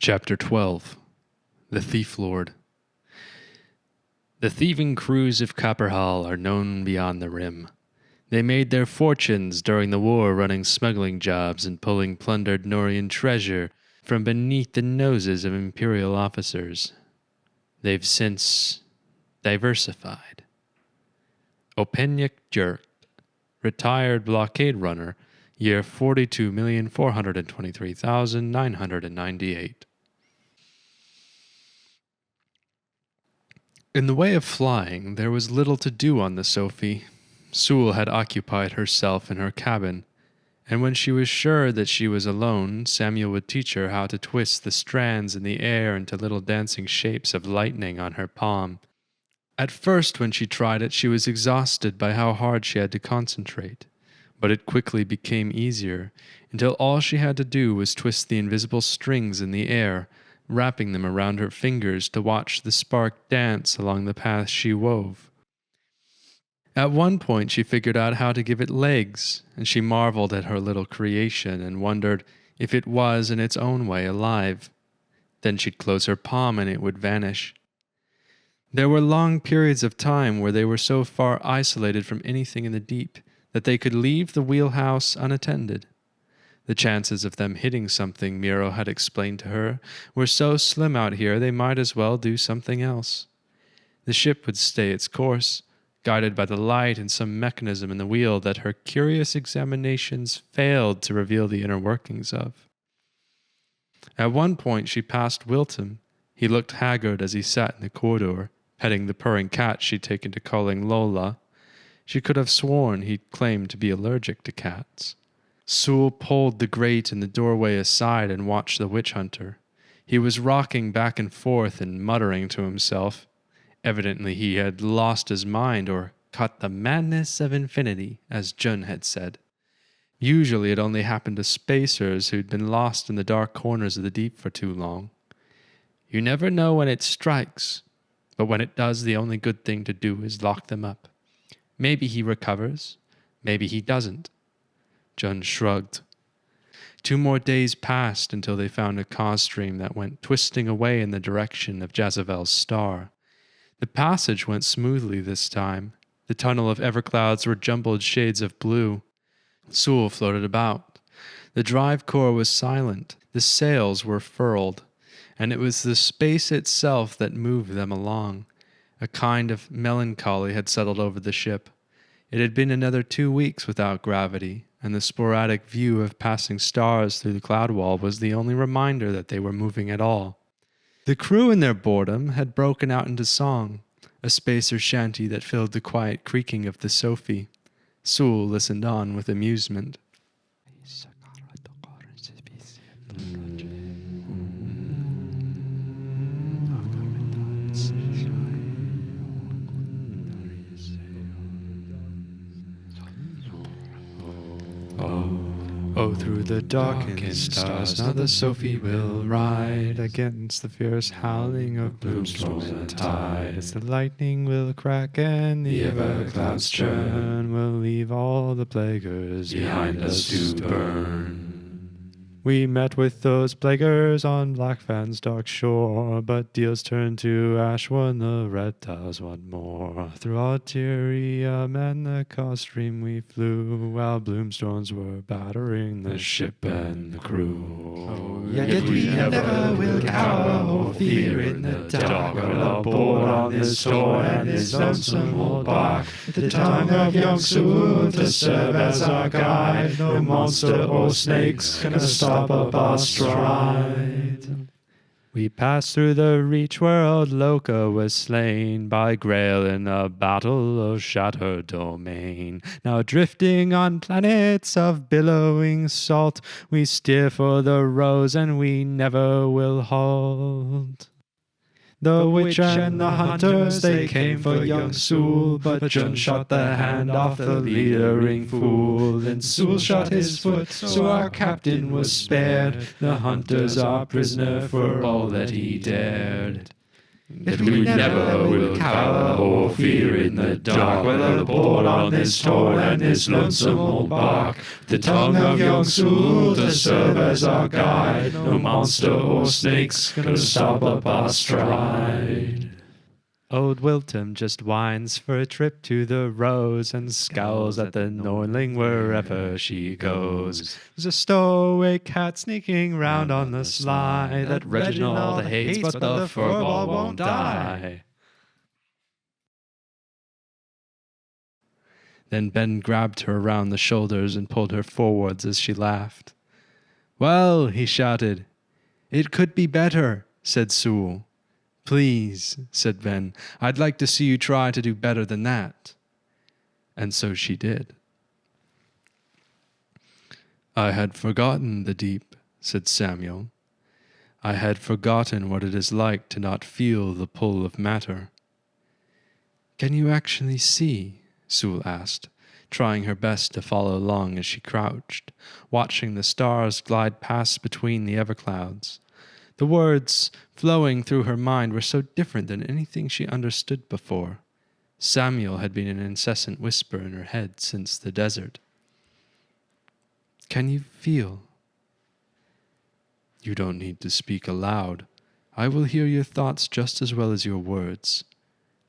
Chapter 12 The Thief Lord. The thieving crews of Copperhall are known beyond the rim. They made their fortunes during the war running smuggling jobs and pulling plundered Norian treasure from beneath the noses of Imperial officers. They've since diversified. Openyek Jerk, retired blockade runner, year 42,423,998. In the way of flying, there was little to do on the Sophie. Sule had occupied herself in her cabin, and when she was sure that she was alone, Samuel would teach her how to twist the strands in the air into little dancing shapes of lightning on her palm. At first, when she tried it, she was exhausted by how hard she had to concentrate, but it quickly became easier, until all she had to do was twist the invisible strings in the air, wrapping them around her fingers to watch the spark dance along the path she wove. At one point she figured out how to give it legs, and she marveled at her little creation and wondered if it was in its own way alive. Then she'd close her palm and it would vanish. There were long periods of time where they were so far isolated from anything in the deep that they could leave the wheelhouse unattended. The chances of them hitting something, Miro had explained to her, were so slim out here they might as well do something else. The ship would stay its course, guided by the light and some mechanism in the wheel that her curious examinations failed to reveal the inner workings of. At one point she passed Wilton. He looked haggard as he sat in the corridor, petting the purring cat she'd taken to calling Lola. She could have sworn he'd claimed to be allergic to cats. Sule pulled the grate in the doorway aside and watched the witch hunter. He was rocking back and forth and muttering to himself. Evidently he had lost his mind or caught the madness of infinity, as Jun had said. Usually it only happened to spacers who'd been lost in the dark corners of the deep for too long. You never know when it strikes, but when it does, the only good thing to do is lock them up. Maybe he recovers, maybe he doesn't. Jun shrugged. 2 more days passed until they found a cause stream that went twisting away in the direction of Jezebel's star. The passage went smoothly this time. The tunnel of everclouds were jumbled shades of blue. Sule floated about. The drive core was silent. The sails were furled, and it was the space itself that moved them along. A kind of melancholy had settled over the ship. It had been another 2 weeks without gravity, and the sporadic view of passing stars through the cloud wall was the only reminder that they were moving at all. The crew in their boredom had broken out into song, a spacer shanty that filled the quiet creaking of the Sophie. Sule listened on with amusement. Oh, through the darkened stars, now the Sophie will ride against the fierce howling of blue storm and tide. As the lightning will crack and the everclouds churn, we'll leave all the plaguers behind us to burn. We met with those plaguers on Blackfan's dark shore, but deals turned to ash when the red tiles want more. Through Alterium and the cause stream we flew, while bloomstorms were battering the ship and the crew. Oh, yet we never will cower or fear in the dark, or aboard on this shore and this lonesome old bark. At the tongue of young Sule to serve as our guide, no monster or snakes can stop up our stride. We passed through the reach where old Loka was slain by Grail in a battle of shattered domain. Now drifting on planets of billowing salt, we steer for the rose and we never will halt. The witch and the hunters, they came for young Sule, but Jun shot the hand off the leadering fool. Then Sule shot his foot, so our captain was spared. The hunters our prisoner for all that he dared. If we never will cower or fear in the dark, we'll aboard on this torn and this lonesome old bark, the tongue of young Sule to serve as our guide. No monster or snake's gonna stop up our stride. Old Wilton just whines for a trip to the Rose and scowls at the Norling wherever she goes. There's a stowaway cat sneaking round on the sly that Reginald hates, but the furball won't die. Then Ben grabbed her around the shoulders and pulled her forwards as she laughed. "Well," he shouted. "It could be better," said Sule. "Please," said Ben, "I'd like to see you try to do better than that." And so she did. "I had forgotten the deep," said Samuel. "I had forgotten what it is like to not feel the pull of matter." "Can you actually see?" Sule asked, trying her best to follow along as she crouched, watching the stars glide past between the everclouds. The words flowing through her mind were so different than anything she understood before. Samuel had been an incessant whisper in her head since the desert. "Can you feel?" "You don't need to speak aloud. I will hear your thoughts just as well as your words.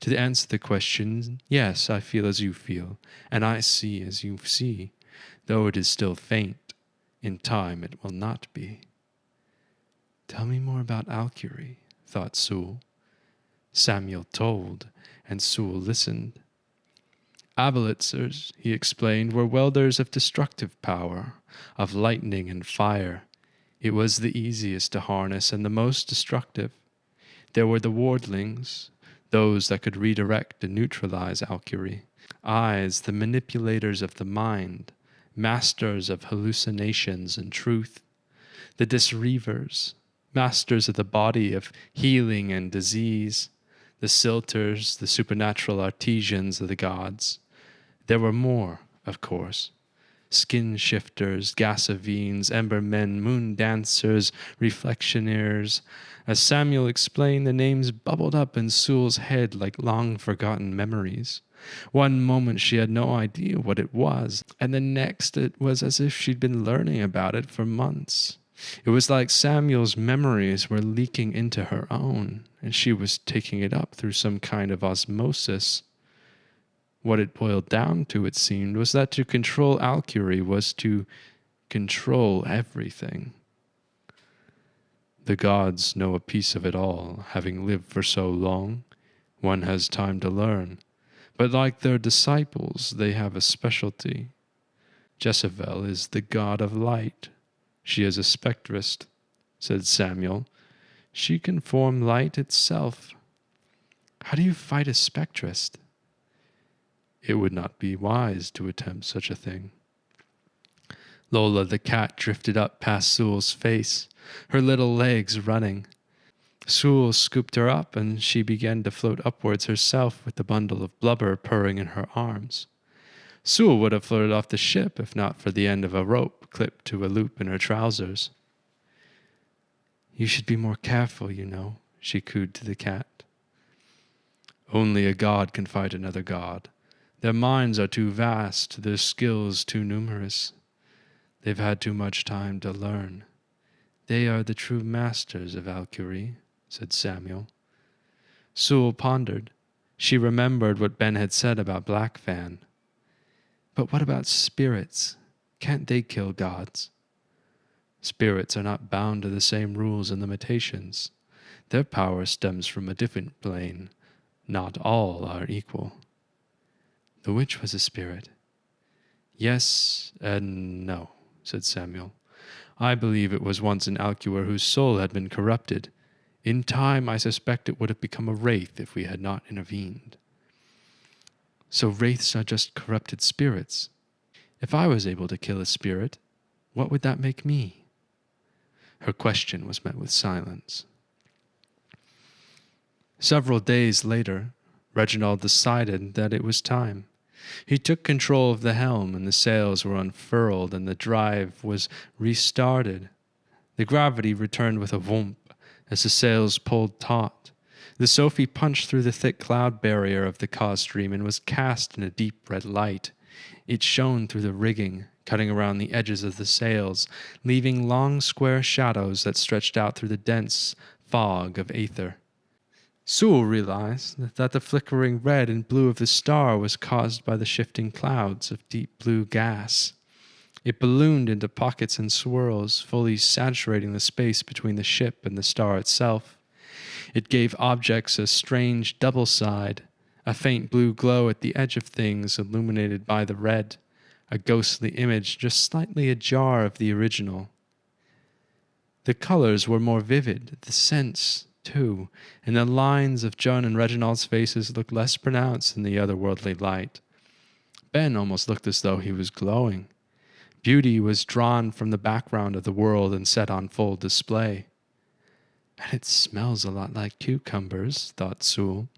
To answer the question, yes, I feel as you feel, and I see as you see, though it is still faint. In time it will not be." "Tell me more about Alcury," thought Sule. Samuel told, and Sule listened. Abelitzers, he explained, were welders of destructive power, of lightning and fire. It was the easiest to harness and the most destructive. There were the wardlings, those that could redirect and neutralize Alcury. Eyes, the manipulators of the mind, masters of hallucinations and truth. The disreavers, masters of the body of healing and disease, the silters, the supernatural artisans of the gods. There were more, of course. Skin shifters, gassavines, ember men, moon dancers, reflectioneers. As Samuel explained, the names bubbled up in Sule's head like long-forgotten memories. One moment she had no idea what it was, and the next it was as if she'd been learning about it for months. It was like Samuel's memories were leaking into her own, and she was taking it up through some kind of osmosis. What it boiled down to, it seemed, was that to control Alcury was to control everything. The gods know a piece of it all, having lived for so long. One has time to learn. But like their disciples, they have a specialty. Jezebel is the god of light. She is a spectrist, said Samuel. She can form light itself. How do you fight a spectrist? It would not be wise to attempt such a thing. Lola the cat drifted up past Sule's face, her little legs running. Sule scooped her up, and she began to float upwards herself with the bundle of blubber purring in her arms. Sule would have floated off the ship if not for the end of a rope clipped to a loop in her trousers. You should be more careful, you know, she cooed to the cat. Only a god can fight another god. Their minds are too vast, their skills too numerous. They've had too much time to learn. They are the true masters of Alcury, said Samuel. Sule pondered. She remembered what Ben had said about Blackfan. But what about spirits? Can't they kill gods? Spirits are not bound to the same rules and limitations. Their power stems from a different plane. Not all are equal. The witch was a spirit. Yes and no, said Samuel. I believe it was once an Alcuer whose soul had been corrupted. In time, I suspect it would have become a wraith if we had not intervened. So wraiths are just corrupted spirits. If I was able to kill a spirit, what would that make me? Her question was met with silence. Several days later, Reginald decided that it was time. He took control of the helm, and the sails were unfurled, and the drive was restarted. The gravity returned with a whoomp as the sails pulled taut. The Sophie punched through the thick cloud barrier of the caw stream and was cast in a deep red light. It shone through the rigging, cutting around the edges of the sails, leaving long square shadows that stretched out through the dense fog of aether. Sule realized that the flickering red and blue of the star was caused by the shifting clouds of deep blue gas. It ballooned into pockets and swirls, fully saturating the space between the ship and the star itself. It gave objects a strange double side, a faint blue glow at the edge of things illuminated by the red, a ghostly image just slightly ajar of the original. The colors were more vivid, the scents, too, and the lines of John and Reginald's faces looked less pronounced in the otherworldly light. Ben almost looked as though he was glowing. Beauty was drawn from the background of the world and set on full display. And it smells a lot like cucumbers, thought Sule.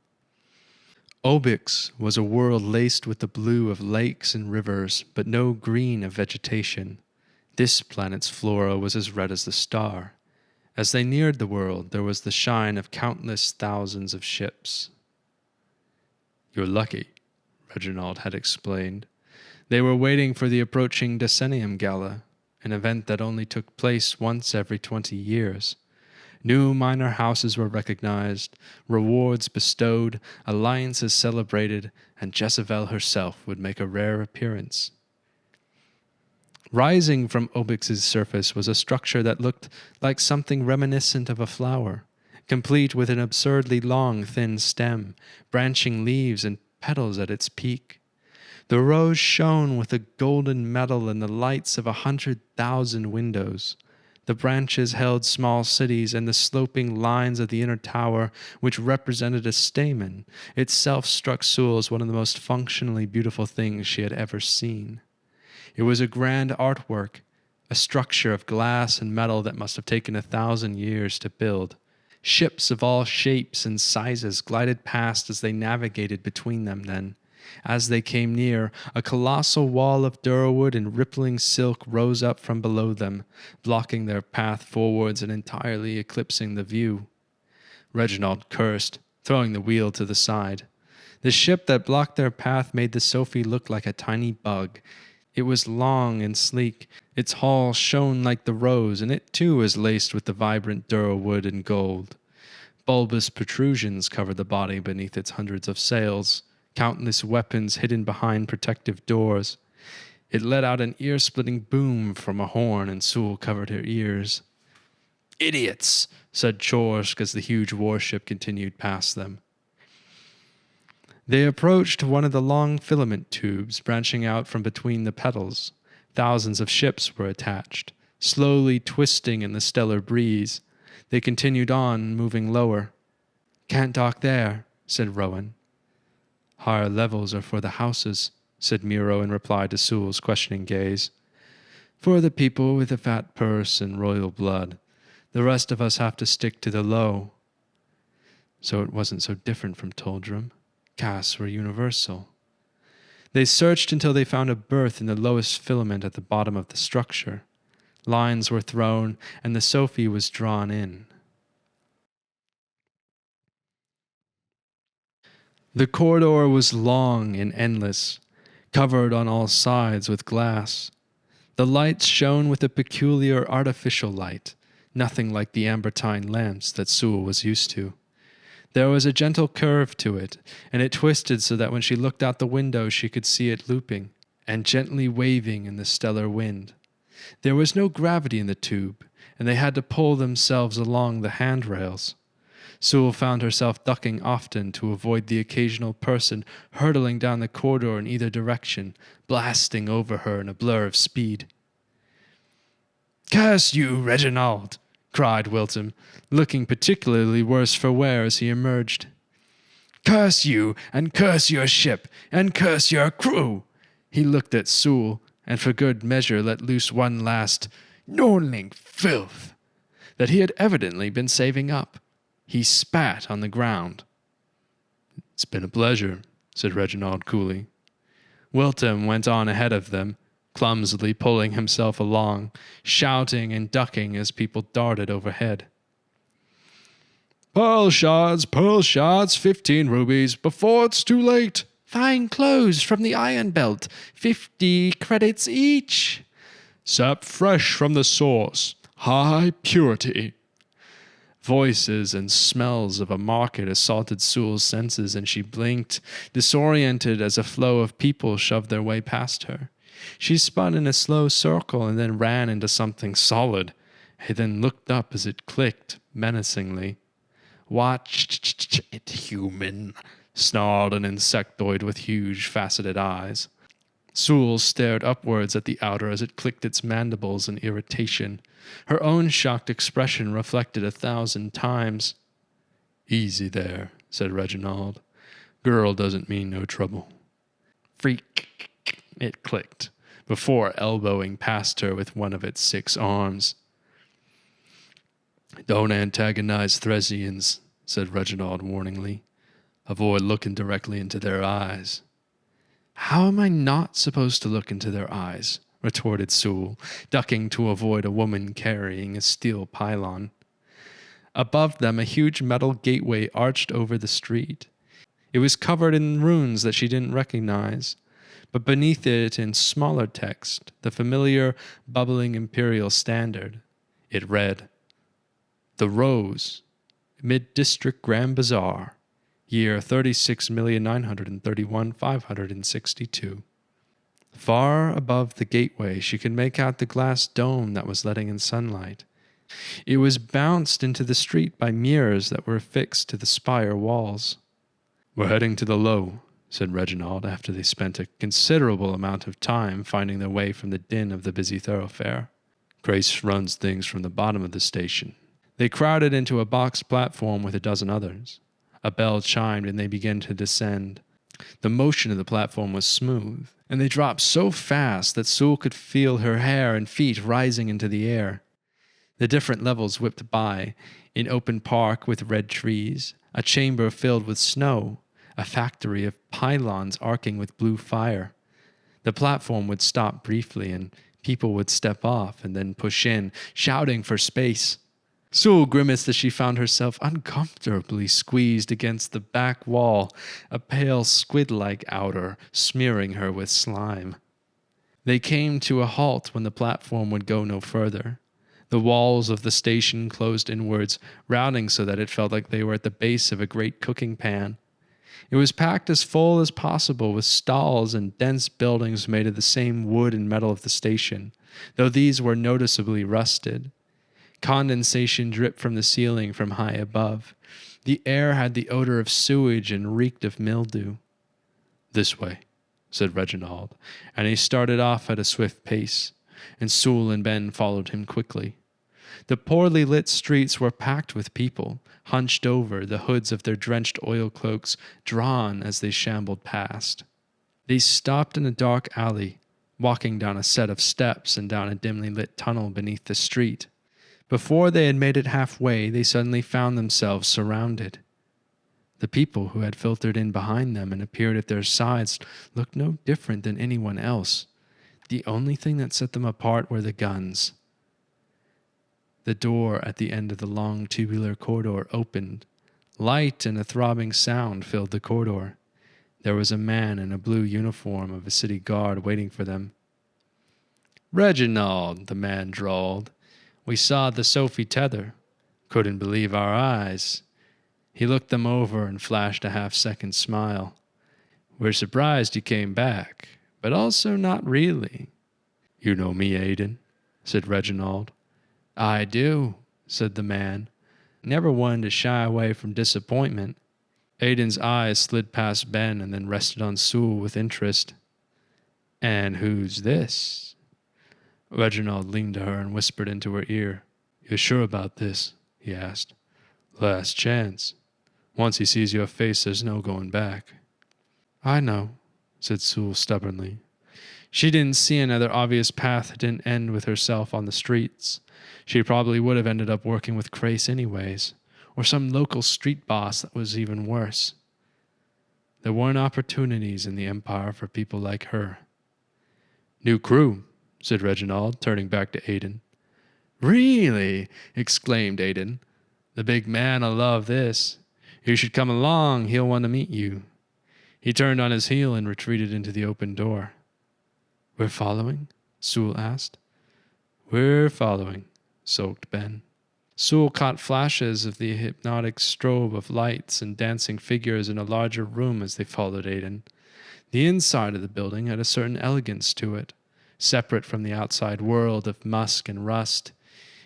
Obix was a world laced with the blue of lakes and rivers, but no green of vegetation. This planet's flora was as red as the star. As they neared the world, there was the shine of countless thousands of ships. "You're lucky," Reginald had explained. They were waiting for the approaching Decennium Gala, an event that only took place once every 20 years. New minor houses were recognized, rewards bestowed, alliances celebrated, and Jezebel herself would make a rare appearance. Rising from Obix's surface was a structure that looked like something reminiscent of a flower, complete with an absurdly long, thin stem, branching leaves and petals at its peak. The rose shone with a golden metal in the lights of 100,000 windows. The branches held small cities, and the sloping lines of the inner tower, which represented a stamen, itself struck Sule as one of the most functionally beautiful things she had ever seen. It was a grand artwork, a structure of glass and metal that must have taken 1,000 years to build. Ships of all shapes and sizes glided past as they navigated between them then. As they came near, a colossal wall of durwood and rippling silk rose up from below them, blocking their path forwards and entirely eclipsing the view. Reginald cursed, throwing the wheel to the side. The ship that blocked their path made the Sophie look like a tiny bug. It was long and sleek. Its hull shone like the rose, and it too was laced with the vibrant durwood and gold. Bulbous protrusions covered the body beneath its hundreds of sails, countless weapons hidden behind protective doors. It let out an ear-splitting boom from a horn, and Sule covered her ears. "Idiots!" said Chorsk as the huge warship continued past them. They approached one of the long filament tubes branching out from between the petals. Thousands of ships were attached, slowly twisting in the stellar breeze. They continued on, moving lower. "Can't dock there," said Rowan. "Higher levels are for the houses," said Miro in reply to Sule's questioning gaze. "For the people with a fat purse and royal blood. The rest of us have to stick to the low." So it wasn't so different from Toldrum. Castes were universal. They searched until they found a berth in the lowest filament at the bottom of the structure. Lines were thrown, and the Sophie was drawn in. The corridor was long and endless, covered on all sides with glass. The lights shone with a peculiar artificial light, nothing like the ambertine lamps that Sule was used to. There was a gentle curve to it, and it twisted so that when she looked out the window she could see it looping and gently waving in the stellar wind. There was no gravity in the tube, and they had to pull themselves along the handrails. Sule found herself ducking often to avoid the occasional person hurtling down the corridor in either direction, blasting over her in a blur of speed. "Curse you, Reginald!" cried Wilton, looking particularly worse for wear as he emerged. "Curse you, and curse your ship, and curse your crew!" He looked at Sule, and for good measure let loose one last "Norling filth" that he had evidently been saving up. He spat on the ground. "It's been a pleasure," said Reginald coolly. Wilton went on ahead of them, clumsily pulling himself along, shouting and ducking as people darted overhead. Pearl shards, 15 rubies, before it's too late. Fine clothes from the Iron Belt, 50 credits each. Sap fresh from the source, high purity. Voices and smells of a market assaulted Sule's senses, and she blinked, disoriented as a flow of people shoved their way past her. She spun in a slow circle and then ran into something solid. He then looked up as it clicked menacingly. Watch it, human, snarled an insectoid with huge faceted eyes. Sule stared upwards at the outer as it clicked its mandibles in irritation. Her own shocked expression reflected 1,000 times. Easy there, said Reginald. Girl doesn't mean no trouble. Freak, it clicked, before elbowing past her with one of its 6 arms. Don't antagonize Thresians, said Reginald warningly. Avoid looking directly into their eyes. How am I not supposed to look into their eyes? Retorted Sule, ducking to avoid a woman carrying a steel pylon. Above them, a huge metal gateway arched over the street. It was covered in runes that she didn't recognize, but beneath it, in smaller text, the familiar, bubbling imperial standard. It read, The Rose, Mid-District Grand Bazaar, year 36,931,562. Far above the gateway, she could make out the glass dome that was letting in sunlight. It was bounced into the street by mirrors that were affixed to the spire walls. We're heading to the low, said Reginald after they spent a considerable amount of time finding their way from the din of the busy thoroughfare. Grace runs things from the bottom of the station. They crowded into a boxed platform with a dozen others. A bell chimed and they began to descend. The motion of the platform was smooth, and they dropped so fast that Sule could feel her hair and feet rising into the air. The different levels whipped by, an open park with red trees, a chamber filled with snow, a factory of pylons arcing with blue fire. The platform would stop briefly, and people would step off and then push in, shouting for space. Sule grimaced as she found herself uncomfortably squeezed against the back wall, a pale squid-like outer smearing her with slime. They came to a halt when the platform would go no further. The walls of the station closed inwards, rounding so that it felt like they were at the base of a great cooking pan. It was packed as full as possible with stalls and dense buildings made of the same wood and metal of the station, though these were noticeably rusted. Condensation dripped from the ceiling from high above. The air had the odor of sewage and reeked of mildew. This way, said Reginald, and he started off at a swift pace, and Sule and Ben followed him quickly. The poorly lit streets were packed with people, hunched over, the hoods of their drenched oil cloaks drawn as they shambled past. They stopped in a dark alley, walking down a set of steps and down a dimly lit tunnel beneath the street. Before they had made it halfway, they suddenly found themselves surrounded. The people who had filtered in behind them and appeared at their sides looked no different than anyone else. The only thing that set them apart were the guns. The door at the end of the long tubular corridor opened. Light and a throbbing sound filled the corridor. There was a man in a blue uniform of a city guard waiting for them. "Reginald," the man drawled. "We saw the Sophie tether. Couldn't believe our eyes." He looked them over and flashed a half-second smile. "We're surprised you came back, but also not really." "You know me, Aiden," said Reginald. "I do," said the man, never one to shy away from disappointment. Aiden's eyes slid past Ben and then rested on Sule with interest. "And who's this?" Reginald leaned to her and whispered into her ear. "You're sure about this?" he asked. "Last chance. Once he sees your face, there's no going back." "I know," said Sule stubbornly. She didn't see another obvious path that didn't end with herself on the streets. She probably would have ended up working with Crace anyways, or some local street boss that was even worse. There weren't opportunities in the Empire for people like her. "New crew," said Reginald, turning back to Aiden. "Really?" exclaimed Aiden. The big man'll love this. You should come along, he'll want to meet you." He turned on his heel and retreated into the open door. "We're following?" Sule asked. "We're following," sulked Ben. Sule caught flashes of the hypnotic strobe of lights and dancing figures in a larger room as they followed Aiden. The inside of the building had a certain elegance to it, separate from the outside world of musk and rust.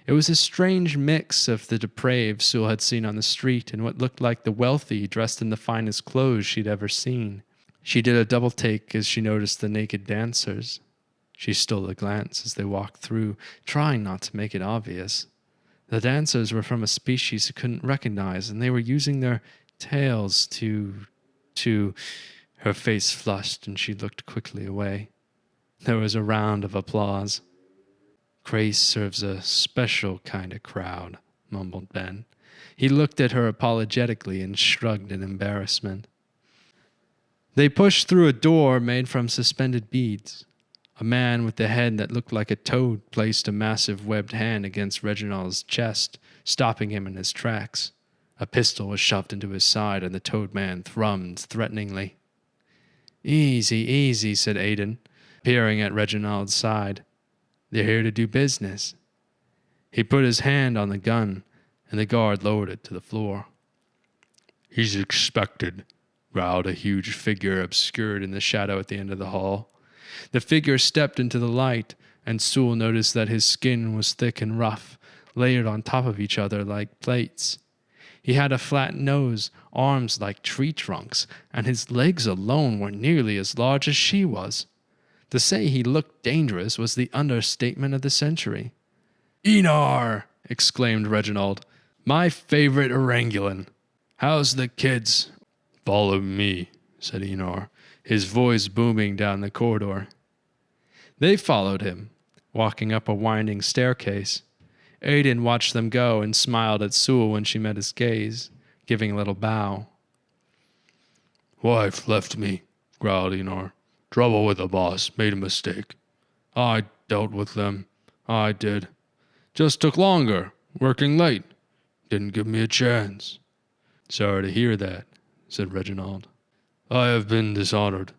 It was a strange mix of the depraved Sule had seen on the street and what looked like the wealthy dressed in the finest clothes she'd ever seen. She did a double take as she noticed the naked dancers. She stole a glance as they walked through, trying not to make it obvious. The dancers were from a species he couldn't recognize, and they were using their tails to... Her face flushed, and she looked quickly away. There was a round of applause. "Grace serves a special kind of crowd," mumbled Ben. He looked at her apologetically and shrugged in embarrassment. They pushed through a door made from suspended beads. A man with a head that looked like a toad placed a massive webbed hand against Reginald's chest, stopping him in his tracks. A pistol was shoved into his side, and the toad man thrummed threateningly. "Easy, easy," said Aiden, peering at Reginald's side. "They're here to do business." He put his hand on the gun, and the guard lowered it to the floor. "He's expected," growled a huge figure obscured in the shadow at the end of the hall. The figure stepped into the light, and Sule noticed that his skin was thick and rough, layered on top of each other like plates. He had a flat nose, arms like tree trunks, and his legs alone were nearly as large as she was. To say he looked dangerous was the understatement of the century. "Enar!" exclaimed Reginald. "My favorite Orangulan. How's the kids?" "Follow me," said Enar, his voice booming down the corridor. They followed him, walking up a winding staircase. Aiden watched them go and smiled at Sule when she met his gaze, giving a little bow. "Wife left me," growled Enar. "Trouble with the boss. Made a mistake. I dealt with them. I did. Just took longer. Working late. Didn't give me a chance." "Sorry to hear that," said Reginald. "I have been dishonored.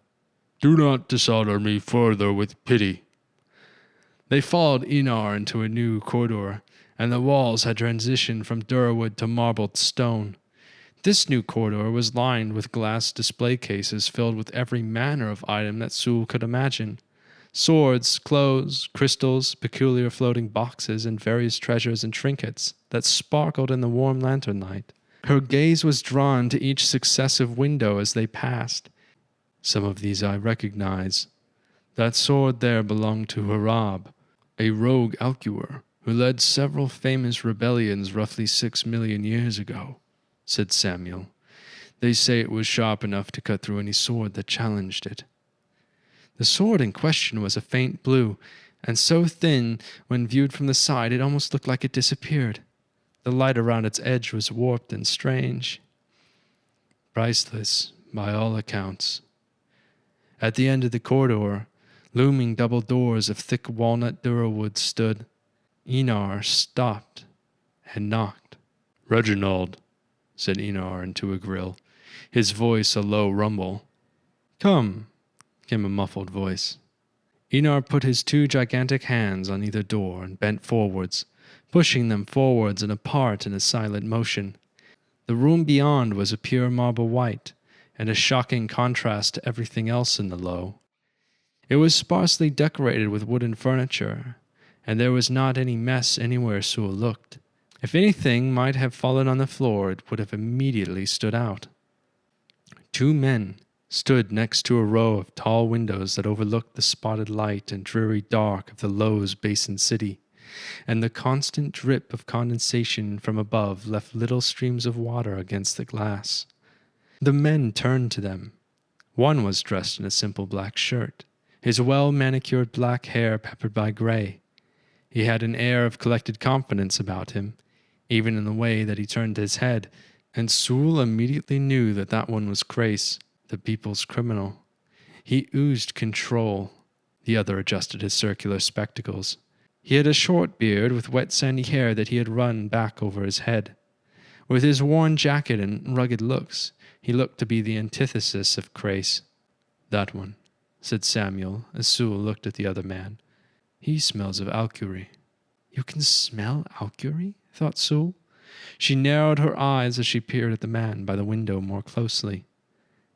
Do not dishonor me further with pity." They followed Enar into a new corridor, and the walls had transitioned from durwood to marbled stone. This new corridor was lined with glass display cases filled with every manner of item that Sule could imagine. Swords, clothes, crystals, peculiar floating boxes, and various treasures and trinkets that sparkled in the warm lantern light. Her gaze was drawn to each successive window as they passed. "Some of these I recognize. That sword there belonged to Harab, a rogue Alcuor, who led several famous rebellions roughly 6 million years ago," said Samuel. "They say it was sharp enough to cut through any sword that challenged it." The sword in question was a faint blue, and so thin when viewed from the side it almost looked like it disappeared. The light around its edge was warped and strange. "Priceless, by all accounts." At the end of the corridor, looming double doors of thick walnut durwood stood. Enar stopped and knocked. "Reginald," said Enar into a grill, his voice a low rumble. "Come," came a muffled voice. Enar put his 2 gigantic hands on either door and bent forwards, pushing them forwards and apart in a silent motion. The room beyond was a pure marble white, and a shocking contrast to everything else in the low. It was sparsely decorated with wooden furniture, and there was not any mess anywhere Sule looked. If anything might have fallen on the floor, it would have immediately stood out. 2 men stood next to a row of tall windows that overlooked the spotted light and dreary dark of the Lowe's Basin City, and the constant drip of condensation from above left little streams of water against the glass. The men turned to them. One was dressed in a simple black shirt, his well-manicured black hair peppered by gray. He had an air of collected confidence about him, even in the way that he turned his head, and Sule immediately knew that that one was Grace, the people's criminal. He oozed control. The other adjusted his circular spectacles. He had a short beard with wet sandy hair that he had run back over his head. With his worn jacket and rugged looks, he looked to be the antithesis of Crace. "That one," said Samuel, as Sule looked at the other man. "He smells of alcury." "You can smell alcury?" thought Sule. She narrowed her eyes as she peered at the man by the window more closely.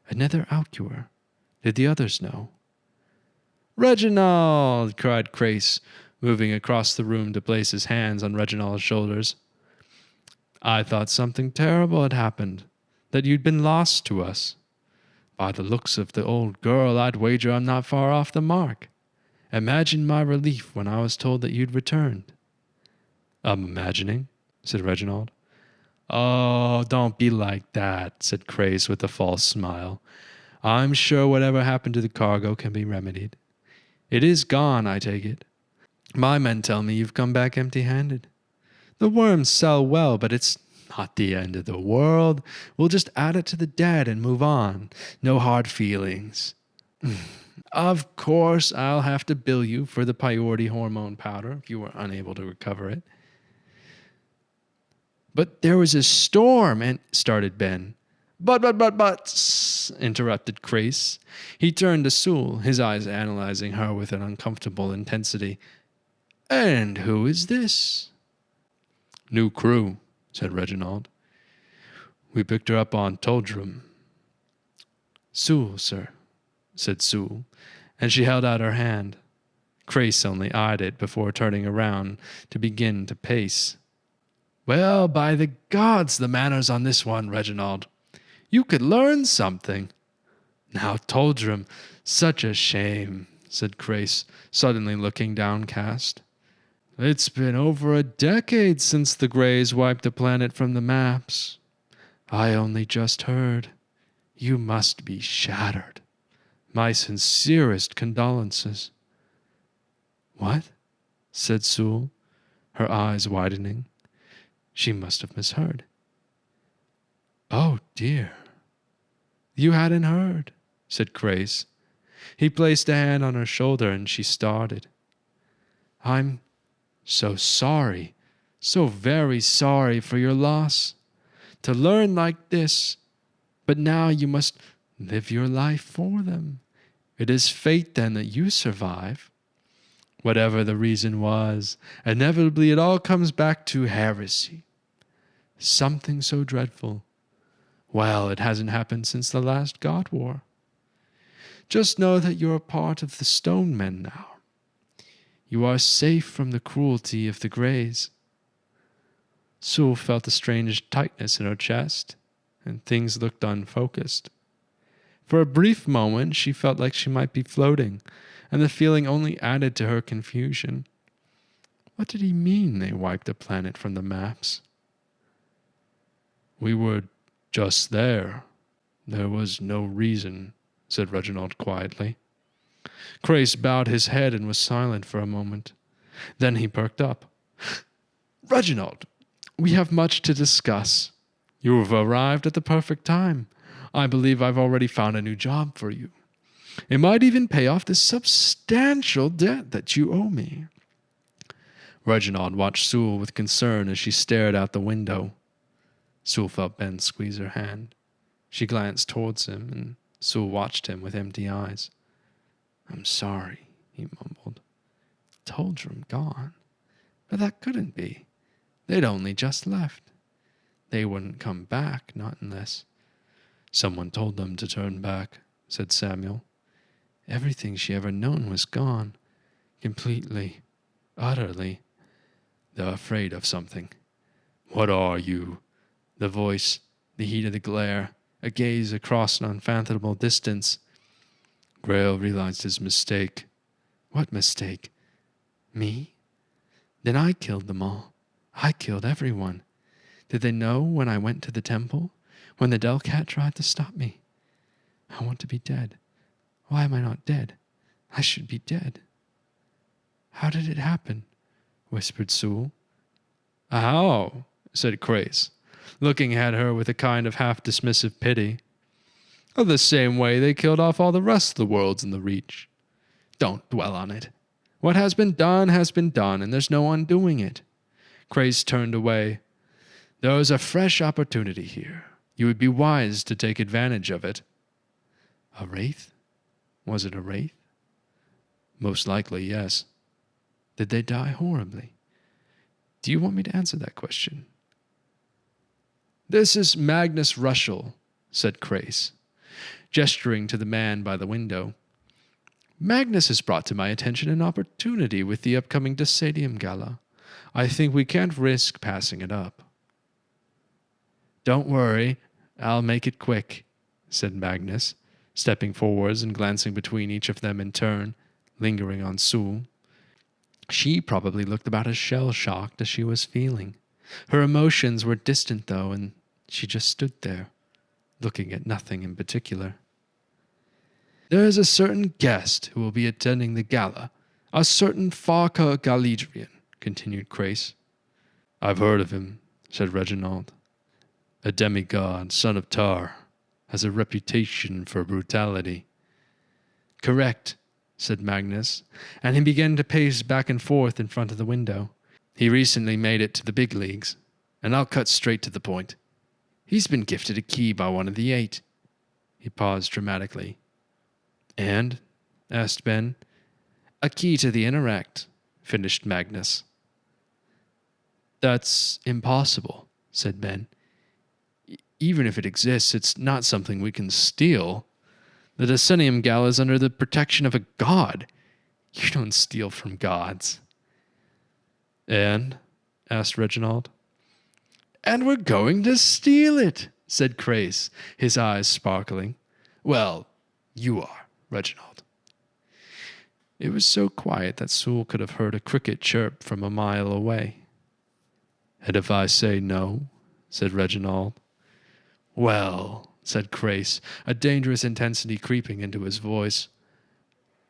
Another alcurer. Did the others know? "Reginald!" cried Crace, moving across the room to place his hands on Reginald's shoulders. "I thought something terrible had happened, that you'd been lost to us. By the looks of the old girl, I'd wager I'm not far off the mark. Imagine my relief when I was told that you'd returned." "I'm imagining," said Reginald. "Oh, don't be like that," said Crace with a false smile. "I'm sure whatever happened to the cargo can be remedied. It is gone, I take it. My men tell me you've come back empty-handed. The worms sell well, but it's not the end of the world. We'll just add it to the dead and move on. No hard feelings. Of course, I'll have to bill you for the priority hormone powder if you were unable to recover it." "But there was a storm and—" started Ben. But, interrupted Crace. He turned to Sule, his eyes analyzing her with an uncomfortable intensity. "And who is this?" "New crew," said Reginald. "We picked her up on Toldrum." "Sule, sir," said Sule, and she held out her hand. Crace only eyed it before turning around to begin to pace. "Well, by the gods, the manners on this one, Reginald. You could learn something." "Now, Toldrum, such a shame," said Crace, suddenly looking downcast. "It's been over a decade since the Greys wiped the planet from the maps. I only just heard. You must be shattered. My sincerest condolences." "What?" said Sule, her eyes widening. She must have misheard. "Oh, dear. You hadn't heard," said Crace. He placed a hand on her shoulder and she started. "I'm so sorry, so very sorry for your loss. To learn like this, but now you must live your life for them. It is fate then that you survive. Whatever the reason was, inevitably it all comes back to heresy. Something so dreadful. Well, it hasn't happened since the last God War. Just know that you're a part of the Stone Men now. You are safe from the cruelty of the Greys." Sule felt a strange tightness in her chest, and things looked unfocused. For a brief moment she felt like she might be floating, and the feeling only added to her confusion. What did he mean they wiped the planet from the maps? "We were just there. There was no reason," said Reginald quietly. Crace bowed his head and was silent for a moment. Then he perked up. "Reginald, we have much to discuss. You have arrived at the perfect time. I believe I've already found a new job for you. It might even pay off this substantial debt that you owe me." Reginald watched Sule with concern as she stared out the window. Sule felt Ben squeeze her hand. She glanced towards him, and Sule watched him with empty eyes. "I'm sorry," he mumbled. "Toldrum gone. But that couldn't be. They'd only just left. They wouldn't come back, not unless—" "Someone told them to turn back," said Samuel. Everything she ever known was gone. Completely. Utterly. They're afraid of something. "What are you?" The voice, the heat of the glare, a gaze across an unfathomable distance. Grail realized his mistake. What mistake? Me? Then I killed them all. I killed everyone. Did they know when I went to the temple? When the Delcat tried to stop me? I want to be dead. Why am I not dead? I should be dead. "How did it happen?" whispered Sule. "How?" said Crace, looking at her with a kind of half-dismissive pity. "The same way they killed off all the rest of the worlds in the Reach. Don't dwell on it. What has been done, and there's no undoing it." Crace turned away. There is a fresh opportunity here. You would be wise to take advantage of it. A wraith? Was it a wraith? Most likely, yes. Did they die horribly? Do you want me to answer that question? This is Magnus Rushel, said Crace, gesturing to the man by the window. Magnus has brought to my attention an opportunity with the upcoming Decadium Gala. I think we can't risk passing it up. Don't worry, I'll make it quick, said Magnus, stepping forwards and glancing between each of them in turn, lingering on Sule. She probably looked about as shell-shocked as she was feeling. Her emotions were distant, though, and she just stood there, looking at nothing in particular. There is a certain guest who will be attending the gala, a certain Farca Galadrian, continued Crace. I've heard of him, said Reginald. A demigod, son of Tar, has a reputation for brutality. Correct, said Magnus, and he began to pace back and forth in front of the window. He recently made it to the big leagues, and I'll cut straight to the point. He's been gifted a key by one of the 8. He paused dramatically. And? Asked Ben. A key to the interact, finished Magnus. That's impossible, said Ben. Even if it exists, it's not something we can steal. The Decadium Gala is under the protection of a god. You don't steal from gods. And? Asked Reginald. And we're going to steal it, said Crace, his eyes sparkling. Well, you are, Reginald. It was so quiet that Sule could have heard a cricket chirp from a mile away. And if I say no, said Reginald. Well, said Crace, a dangerous intensity creeping into his voice,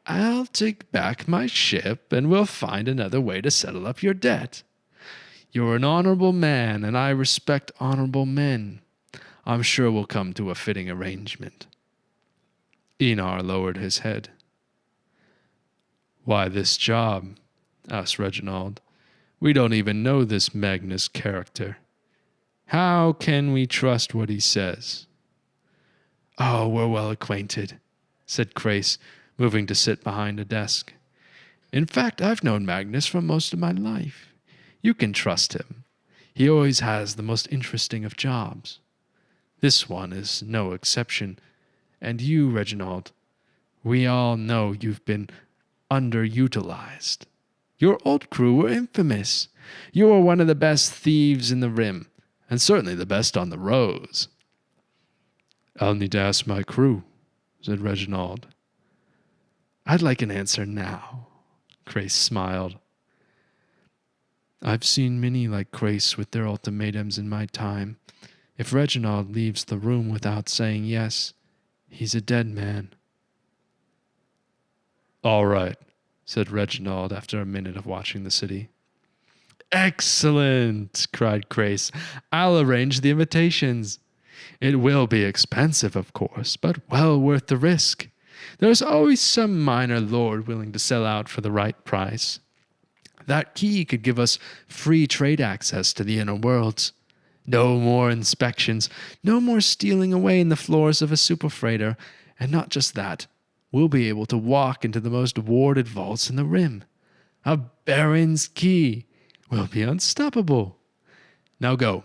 I'll take back my ship and we'll find another way to settle up your debt. You're an honorable man, and I respect honorable men. I'm sure we'll come to a fitting arrangement. Enar lowered his head. Why this job? Asked Reginald. We don't even know this Magnus character. How can we trust what he says? Oh, we're well acquainted, said Crace, moving to sit behind a desk. In fact, I've known Magnus for most of my life. You can trust him. He always has the most interesting of jobs. This one is no exception. And you, Reginald, we all know you've been underutilized. Your old crew were infamous. You were one of the best thieves in the Rim, and certainly the best on the Rose. I'll need to ask my crew, said Reginald. I'd like an answer now. Crace smiled. I've seen many like Crace with their ultimatums in my time. If Reginald leaves the room without saying yes, he's a dead man. All right, said Reginald after a minute of watching the city. Excellent, cried Crace. I'll arrange the invitations. It will be expensive, of course, but well worth the risk. There's always some minor lord willing to sell out for the right price. That key could give us free trade access to the inner worlds. No more inspections, no more stealing away in the floors of a superfreighter, and not just that, we'll be able to walk into the most warded vaults in the Rim. A Baron's key. We'll be unstoppable. Now go.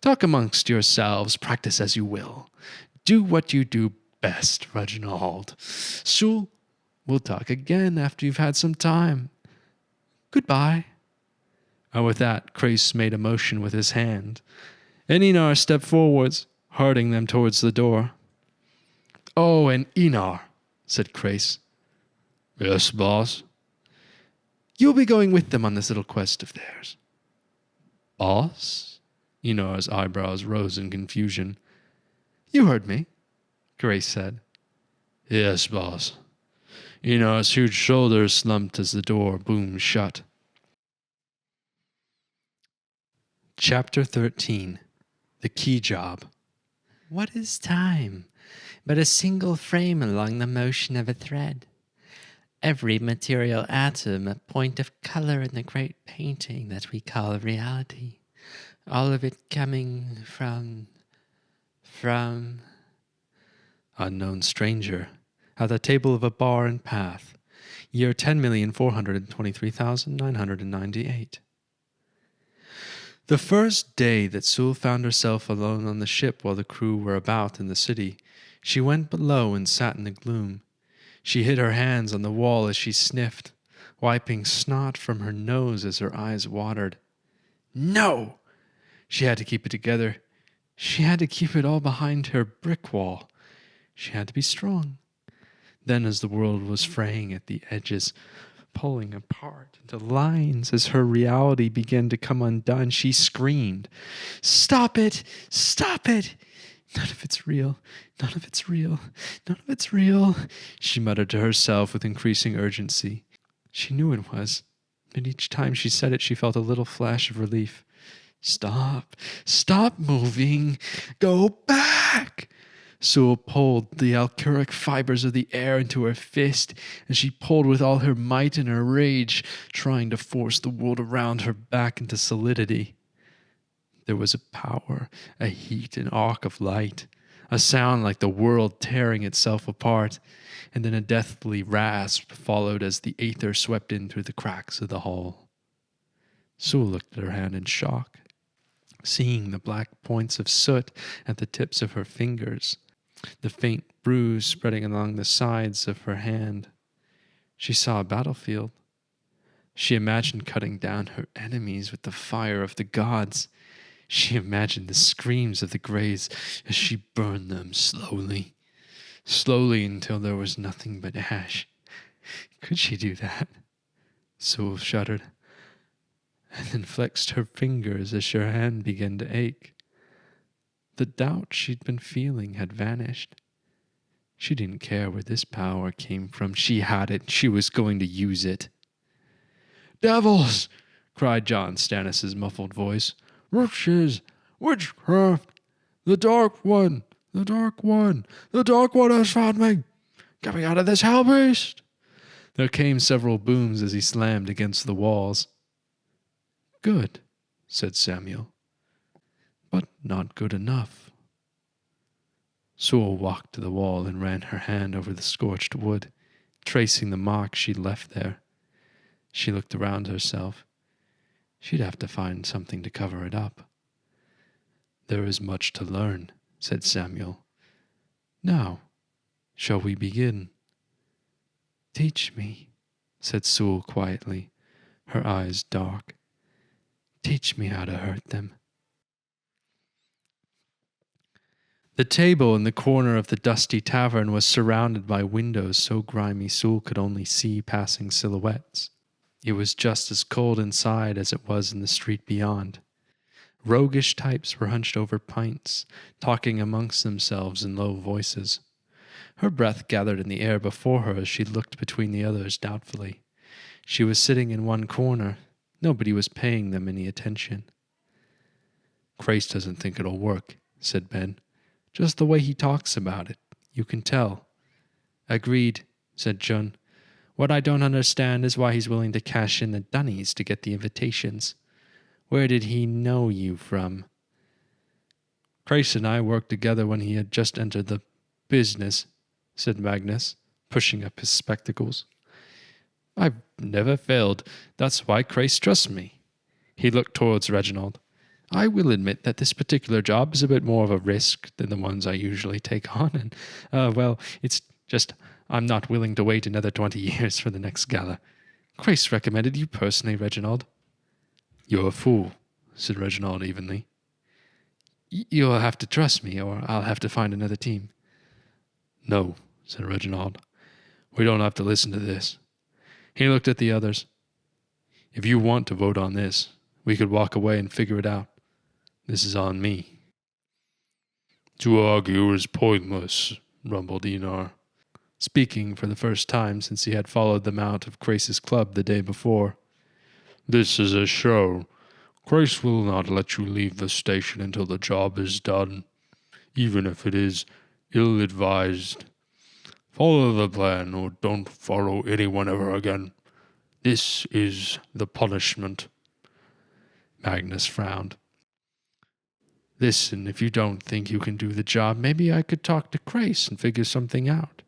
Talk amongst yourselves, practice as you will. Do what you do best, Reginald. Sule, we'll talk again after you've had some time. Goodbye. And with that, Crace made a motion with his hand, and Enar stepped forwards, herding them towards the door. Oh, and Enar, said Crace. Yes, boss? You'll be going with them on this little quest of theirs. Boss? Enar's eyebrows rose in confusion. You heard me, Crace said. Yes, boss. Enar's huge shoulders slumped as the door boomed shut. Chapter 13. The Key Job. What is time but a single frame along the motion of a thread? Every material atom a point of color in the great painting that we call reality. All of it coming from unknown stranger, at the table of a bar in Path, year 10,423,998. The first day that Sule found herself alone on the ship while the crew were about in the city, she went below and sat in the gloom. She hid her hands on the wall as she sniffed, wiping snot from her nose as her eyes watered. No! She had to keep it together. She had to keep it all behind her brick wall. She had to be strong. Then, as the world was fraying at the edges, pulling apart into lines as her reality began to come undone, she screamed, "Stop it! Stop it! None of it's real. None of it's real. None of it's real," she muttered to herself with increasing urgency. She knew it was, but each time she said it, she felt a little flash of relief. "Stop! Stop moving! Go back!" Sule pulled the alchoric fibers of the air into her fist, and she pulled with all her might in her rage, trying to force the world around her back into solidity. There was a power, a heat, an arc of light, a sound like the world tearing itself apart, and then a deathly rasp followed as the aether swept in through the cracks of the hull. Sule looked at her hand in shock, seeing the black points of soot at the tips of her fingers, the faint bruise spreading along the sides of her hand. She saw a battlefield. She imagined cutting down her enemies with the fire of the gods. She imagined the screams of the Greys as she burned them slowly, slowly until there was nothing but ash. Could she do that? Sule shuddered, and then flexed her fingers as her hand began to ache. The doubt she'd been feeling had vanished. She didn't care where this power came from. She had it. She was going to use it. "Devils!" cried John Stannis's muffled voice. "Witches! Witchcraft! The Dark One! The Dark One! The Dark One has found me! Get me out of this hell beast!" There came several booms as he slammed against the walls. "Good," said Samuel, "but not good enough." Sule walked to the wall and ran her hand over the scorched wood, tracing the marks she'd left there. She looked around herself. She'd have to find something to cover it up. "There is much to learn," said Samuel. "Now, shall we begin?" "Teach me," said Sule quietly, her eyes dark. "Teach me how to hurt them." The table in the corner of the dusty tavern was surrounded by windows so grimy Sule could only see passing silhouettes. It was just as cold inside as it was in the street beyond. Roguish types were hunched over pints, talking amongst themselves in low voices. Her breath gathered in the air before her as she looked between the others doubtfully. She was sitting in one corner. Nobody was paying them any attention. "Crace doesn't think it'll work," said Ben. "Just the way he talks about it. You can tell." "Agreed," said Jun. "What I don't understand is why he's willing to cash in the dunnies to get the invitations. Where did he know you from?" "Crace and I worked together when he had just entered the business," said Magnus, pushing up his spectacles. "I've never failed. That's why Crace trusts me." He looked towards Reginald. "I will admit that this particular job is a bit more of a risk than the ones I usually take on, and, well, it's just I'm not willing to wait another 20 years for the next gala. Crace recommended you personally, Reginald." "You're a fool," said Reginald evenly. "You'll have to trust me, or I'll have to find another team." "No," said Reginald. "We don't have to listen to this." He looked at the others. "If you want to vote on this, we could walk away and figure it out. This is on me." "To argue is pointless," rumbled Enar, speaking for the first time since he had followed them out of Crace's club the day before. "This is a show. Crace will not let you leave the station until the job is done, even if it is ill-advised. Follow the plan or don't follow anyone ever again. This is the punishment." Magnus frowned. Listen, if you don't think you can do the job, maybe I could talk to Grace and figure something out.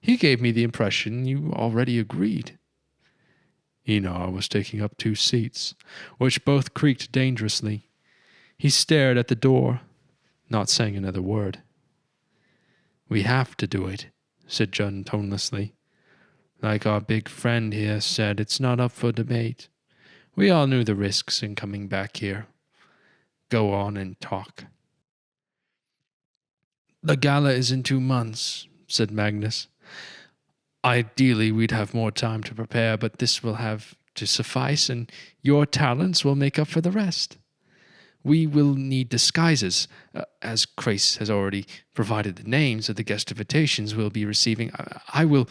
He gave me the impression you already agreed. Enar was taking up 2 seats, which both creaked dangerously. He stared at the door, not saying another word. We have to do it, said John tonelessly. Like our big friend here said, it's not up for debate. We all knew the risks in coming back here. Go on and talk. The gala is in 2 months, said Magnus. Ideally, we'd have more time to prepare, but this will have to suffice, and your talents will make up for the rest. We will need disguises, as Grace has already provided the names of the guest invitations we'll be receiving. I will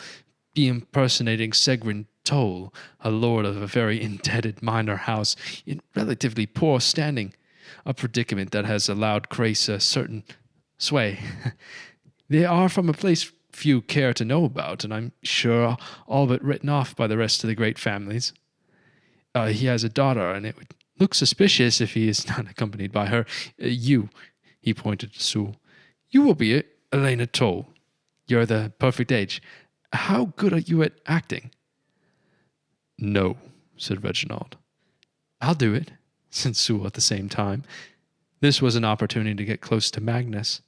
be impersonating Segrin Toll, a lord of a very indebted minor house in relatively poor standing, a predicament that has allowed Grace a certain sway. They are from a place few care to know about, and I'm sure all but written off by the rest of the great families. He has a daughter, and it would look suspicious if he is not accompanied by her. He pointed to Sule. You will be Elena Toll. You're the perfect age. How good are you at acting? No, said Reginald. I'll do it, said Sule at the same time. This was an opportunity to get close to Magnus,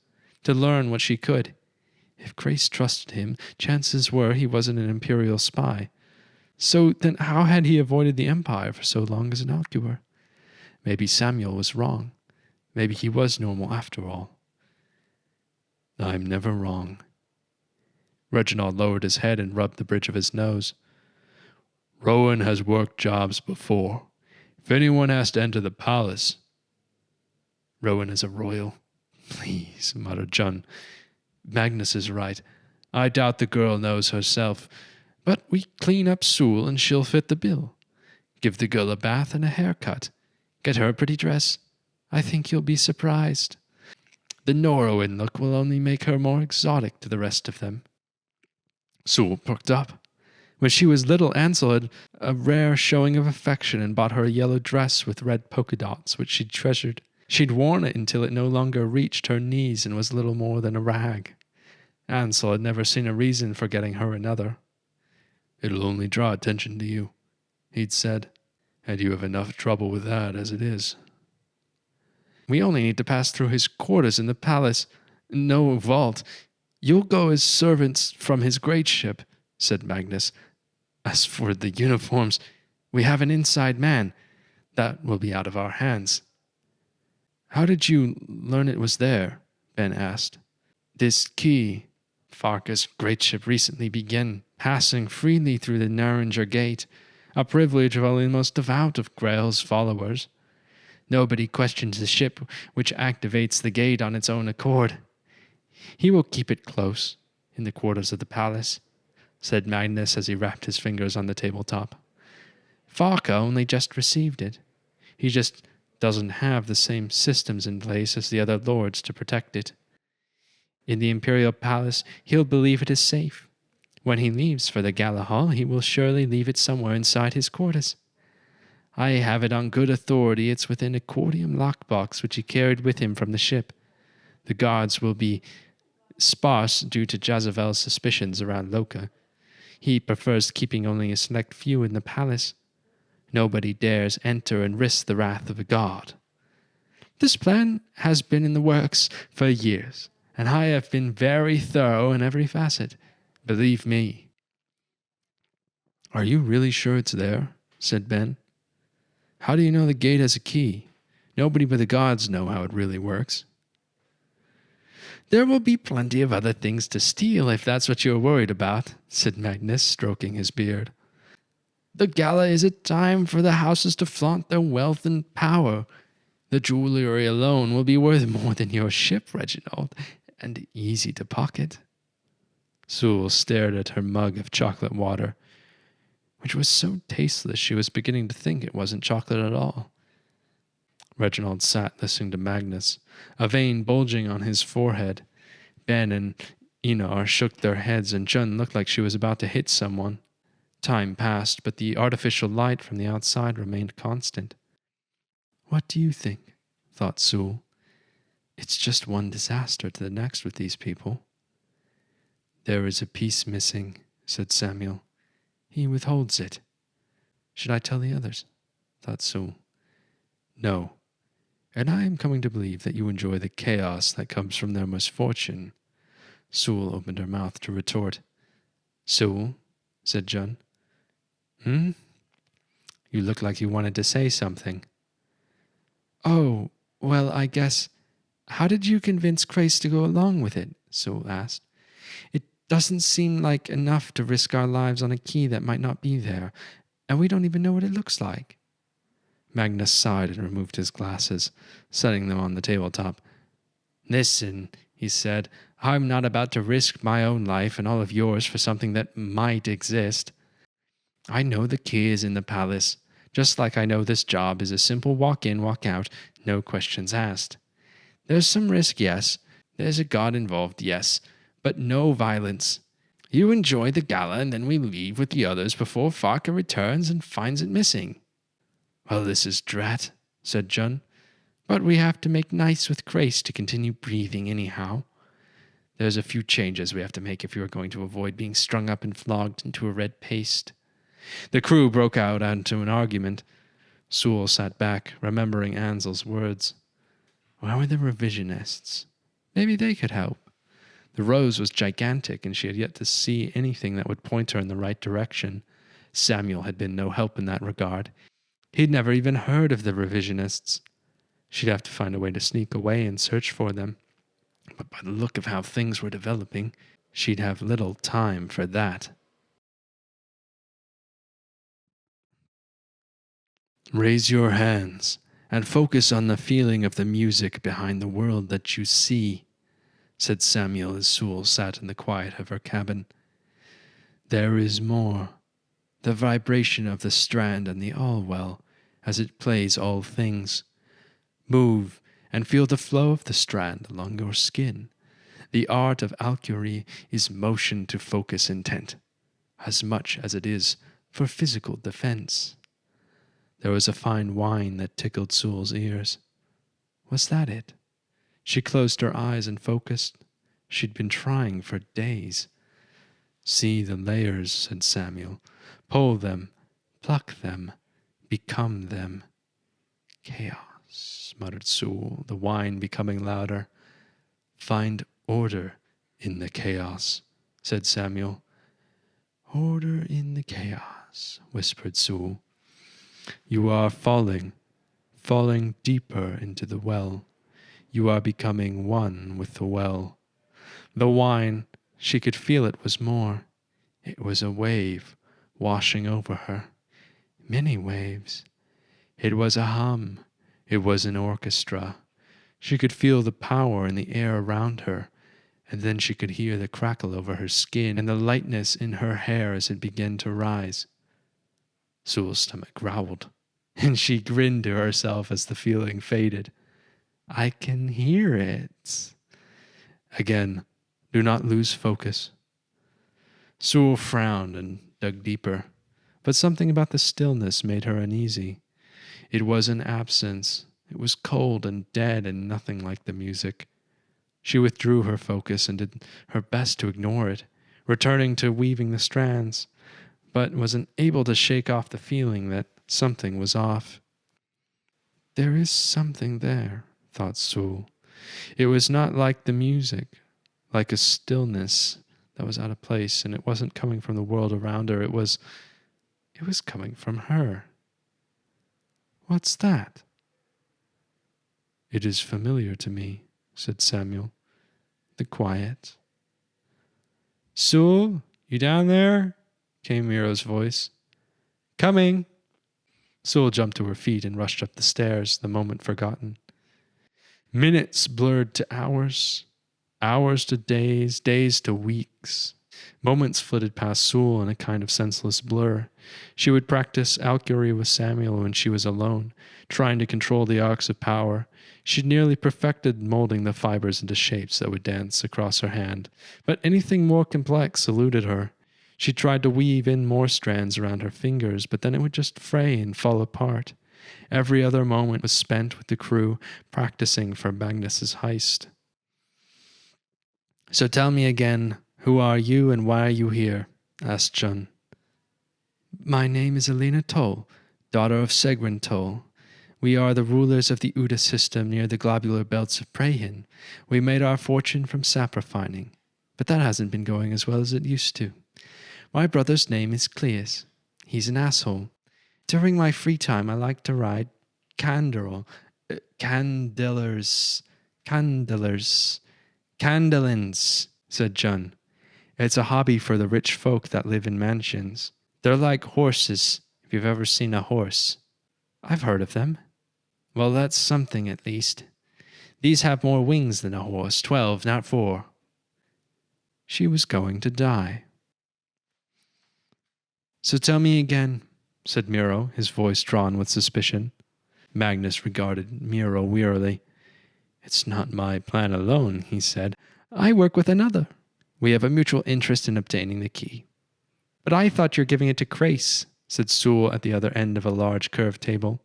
to learn what she could. If Grace trusted him, chances were he wasn't an imperial spy. So then how had he avoided the Empire for so long as an outgoer? Maybe Samuel was wrong. Maybe he was normal after all. I'm never wrong. Reginald lowered his head and rubbed the bridge of his nose. Rowan has worked jobs before. If anyone has to enter the palace... Rowan is a royal. Please, muttered John. Magnus is right. I doubt the girl knows herself. But we clean up Sule and she'll fit the bill. Give the girl a bath and a haircut. Get her a pretty dress. I think you'll be surprised. The Norrowan look will only make her more exotic to the rest of them. Sule perked up. When she was little, Ansel had a rare showing of affection and bought her a yellow dress with red polka dots, which she treasured. She'd worn it until it no longer reached her knees and was little more than a rag. Ansel had never seen a reason for getting her another. It'll only draw attention to you, he'd said, and you have enough trouble with that as it is. We only need to pass through his quarters in the palace. No vault. You'll go as servants from his great ship, said Magnus. As for the uniforms, we have an inside man. That will be out of our hands. How did you learn it was there? Ben asked. This key. Farca's great ship recently began passing freely through the Narringer Gate, a privilege of only the most devout of Grail's followers. Nobody questions the ship which activates the gate on its own accord. He will keep it close, in the quarters of the palace, said Magnus as he rapped his fingers on the tabletop. Farca only just received it. He just doesn't have the same systems in place as the other lords to protect it. In the Imperial Palace, he'll believe it is safe. When he leaves for the Gala Hall, he will surely leave it somewhere inside his quarters. I have it on good authority it's within a cordium lockbox which he carried with him from the ship. The guards will be sparse due to Jezebel's suspicions around Loka. He prefers keeping only a select few in the palace. Nobody dares enter and risk the wrath of a god. This plan has been in the works for years, and I have been very thorough in every facet. Believe me. Are you really sure it's there? Said Ben. How do you know the gate has a key? Nobody but the gods know how it really works. There will be plenty of other things to steal if that's what you're worried about, said Magnus, stroking his beard. The gala is a time for the houses to flaunt their wealth and power. The jewelry alone will be worth more than your ship, Reginald, and easy to pocket. Sule stared at her mug of chocolate water, which was so tasteless she was beginning to think it wasn't chocolate at all. Reginald sat listening to Magnus, a vein bulging on his forehead. Ben and Enar shook their heads, and Jun looked like she was about to hit someone. Time passed, but the artificial light from the outside remained constant. What do you think? Thought Sule. It's just one disaster to the next with these people. There is a piece missing, said Samuel. He withholds it. Should I tell the others? Thought Sule. No, and I am coming to believe that you enjoy the chaos that comes from their misfortune. Sule opened her mouth to retort. Sule, said John. Hmm? You look like you wanted to say something. Oh, well, I guess. How did you convince Grace to go along with it? Sule asked. It doesn't seem like enough to risk our lives on a key that might not be there, and we don't even know what it looks like. Magnus sighed and removed his glasses, setting them on the tabletop. Listen, he said, I'm not about to risk my own life and all of yours for something that might exist. I know the key is in the palace, just like I know this job is a simple walk in, walk out, no questions asked. There's some risk, yes. There's a god involved, yes. But no violence. You enjoy the gala and then we leave with the others before Farka returns and finds it missing. Well, this is drat, said John. But we have to make nice with Grace to continue breathing anyhow. There's a few changes we have to make if you are going to avoid being strung up and flogged into a red paste. The crew broke out into an argument. Sule sat back, remembering Ansel's words. Where were the revisionists? Maybe they could help. The rose was gigantic, and she had yet to see anything that would point her in the right direction. Samuel had been no help in that regard. He'd never even heard of the revisionists. She'd have to find a way to sneak away and search for them. But by the look of how things were developing, she'd have little time for that. Raise your hands and focus on the feeling of the music behind the world that you see, said Samuel as Sule sat in the quiet of her cabin. There is more. The vibration of the strand and the all-well as it plays all things. Move and feel the flow of the strand along your skin. The art of alchemy is motion to focus intent, as much as it is for physical defense. There was a fine whine that tickled Sule's ears. Was that it? She closed her eyes and focused. She'd been trying for days. See the layers, said Samuel. Pull them, pluck them, become them. Chaos, muttered Sule, the whine becoming louder. Find order in the chaos, said Samuel. Order in the chaos, whispered Sule. You are falling deeper into the well. You are becoming one with the well. The whine, she could feel it was more. It was a wave washing over her. Many waves. It was a hum. It was an orchestra. She could feel the power in the air around her, and then she could hear the crackle over her skin and the lightness in her hair as it began to rise. Sule's stomach growled, and she grinned to herself as the feeling faded. I can hear it. Again, do not lose focus. Sule frowned and dug deeper, but something about the stillness made her uneasy. It was an absence. It was cold and dead and nothing like the music. She withdrew her focus and did her best to ignore it, returning to weaving the strands, but wasn't able to shake off the feeling that something was off. There is something there, thought Sule. It was not like the music, like a stillness that was out of place, and it wasn't coming from the world around her. It was coming from her. What's that? It is familiar to me, said Samuel. The quiet. Sule, you down there? Came Miro's voice. Coming. Sule jumped to her feet and rushed up the stairs, the moment forgotten. Minutes blurred to hours, hours to days, days to weeks. Moments flitted past Sule in a kind of senseless blur. She would practice alchemy with Samuel when she was alone, trying to control the arcs of power. She'd nearly perfected molding the fibers into shapes that would dance across her hand, but anything more complex eluded her. She tried to weave in more strands around her fingers, but then it would just fray and fall apart. Every other moment was spent with the crew practicing for Magnus's heist. "So tell me again, who are you and why are you here?" asked Jun. "My name is Elena Toll, daughter of Segwin Toll. We are the rulers of the Uda system near the globular belts of Prehin. We made our fortune from sap refining, but that hasn't been going as well as it used to. My brother's name is Cleus. He's an asshole. During my free time, I like to ride candelars, candelins, said Jun. It's a hobby for the rich folk that live in mansions. They're like horses, if you've ever seen a horse. I've heard of them. Well, that's something at least. These have more wings than a horse, 12, not 4. She was going to die. So tell me again, said Miro, his voice drawn with suspicion. Magnus regarded Miro wearily. It's not my plan alone, he said. I work with another. We have a mutual interest in obtaining the key. But I thought you were giving it to Crace, said Sule at the other end of a large curved table.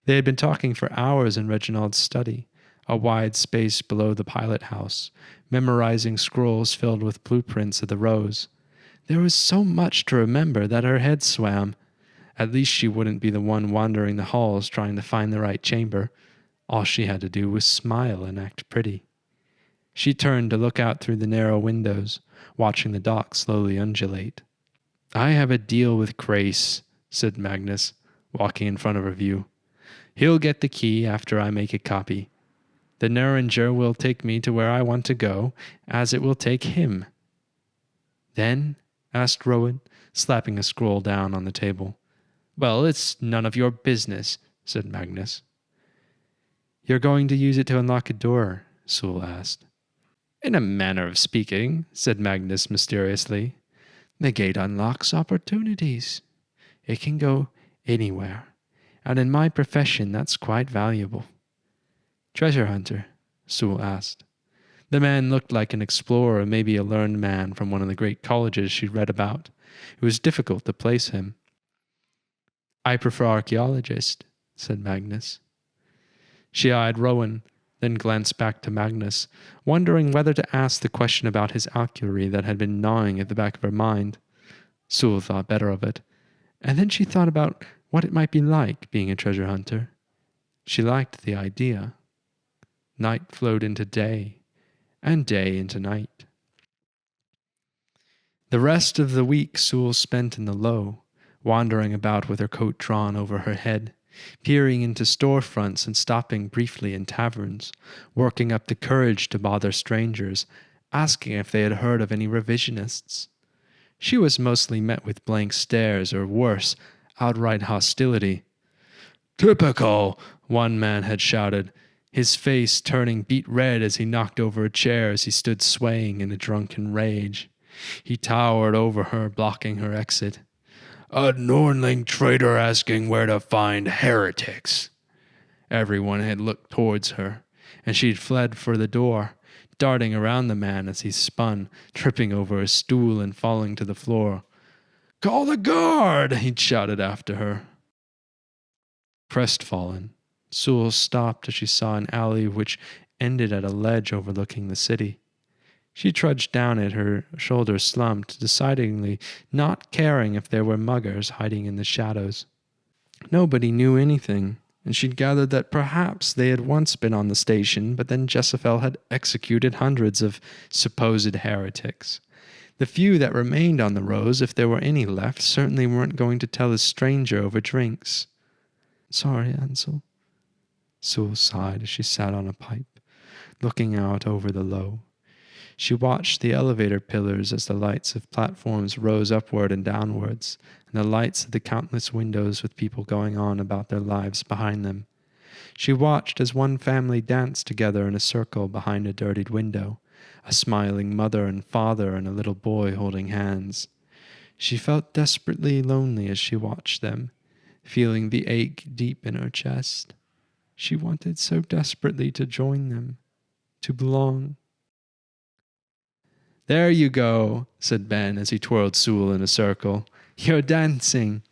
They had been talking for hours in Reginald's study, a wide space below the pilot house, memorizing scrolls filled with blueprints of the Rose. There was so much to remember that her head swam. At least she wouldn't be the one wandering the halls trying to find the right chamber. All she had to do was smile and act pretty. She turned to look out through the narrow windows, watching the dock slowly undulate. I have a deal with Crace, said Magnus, walking in front of her view. He'll get the key after I make a copy. The Nuringer will take me to where I want to go, as it will take him. Then? Asked Rowan, slapping a scroll down on the table. Well, it's none of your business, said Magnus. You're going to use it to unlock a door, Sule asked. In a manner of speaking, said Magnus mysteriously. The gate unlocks opportunities. It can go anywhere, and in my profession that's quite valuable. Treasure hunter? Sule asked. The man looked like an explorer, maybe a learned man from one of the great colleges she'd read about. It was difficult to place him. I prefer archaeologist, said Magnus. She eyed Rowan, then glanced back to Magnus, wondering whether to ask the question about his alchemy that had been gnawing at the back of her mind. Sule thought better of it, and then she thought about what it might be like being a treasure hunter. She liked the idea. Night flowed into day, and day into night. The rest of the week Sule spent in the low, wandering about with her coat drawn over her head, peering into storefronts and stopping briefly in taverns, working up the courage to bother strangers, asking if they had heard of any revisionists. She was mostly met with blank stares or worse, outright hostility. Typical, one man had shouted, his face turning beet red as he knocked over a chair as he stood swaying in a drunken rage. He towered over her, blocking her exit. A Nornling traitor asking where to find heretics. Everyone had looked towards her, and she'd fled for the door, darting around the man as he spun, tripping over a stool and falling to the floor. Call the guard! He'd shouted after her. Crestfallen, Sule stopped as she saw an alley which ended at a ledge overlooking the city. She trudged down it, her shoulders slumped, decidedly not caring if there were muggers hiding in the shadows. Nobody knew anything, and she'd gathered that perhaps they had once been on the station, but then Jezebel had executed hundreds of supposed heretics. The few that remained on the Rose, if there were any left, certainly weren't going to tell a stranger over drinks. Sorry, Ansel. Sule sighed as she sat on a pipe, looking out over the low. She watched the elevator pillars as the lights of platforms rose upward and downwards, and the lights of the countless windows with people going on about their lives behind them. She watched as one family danced together in a circle behind a dirtied window, a smiling mother and father and a little boy holding hands. She felt desperately lonely as she watched them, feeling the ache deep in her chest. She wanted so desperately to join them, to belong. There you go, said Ben as he twirled Sule in a circle. You're dancing.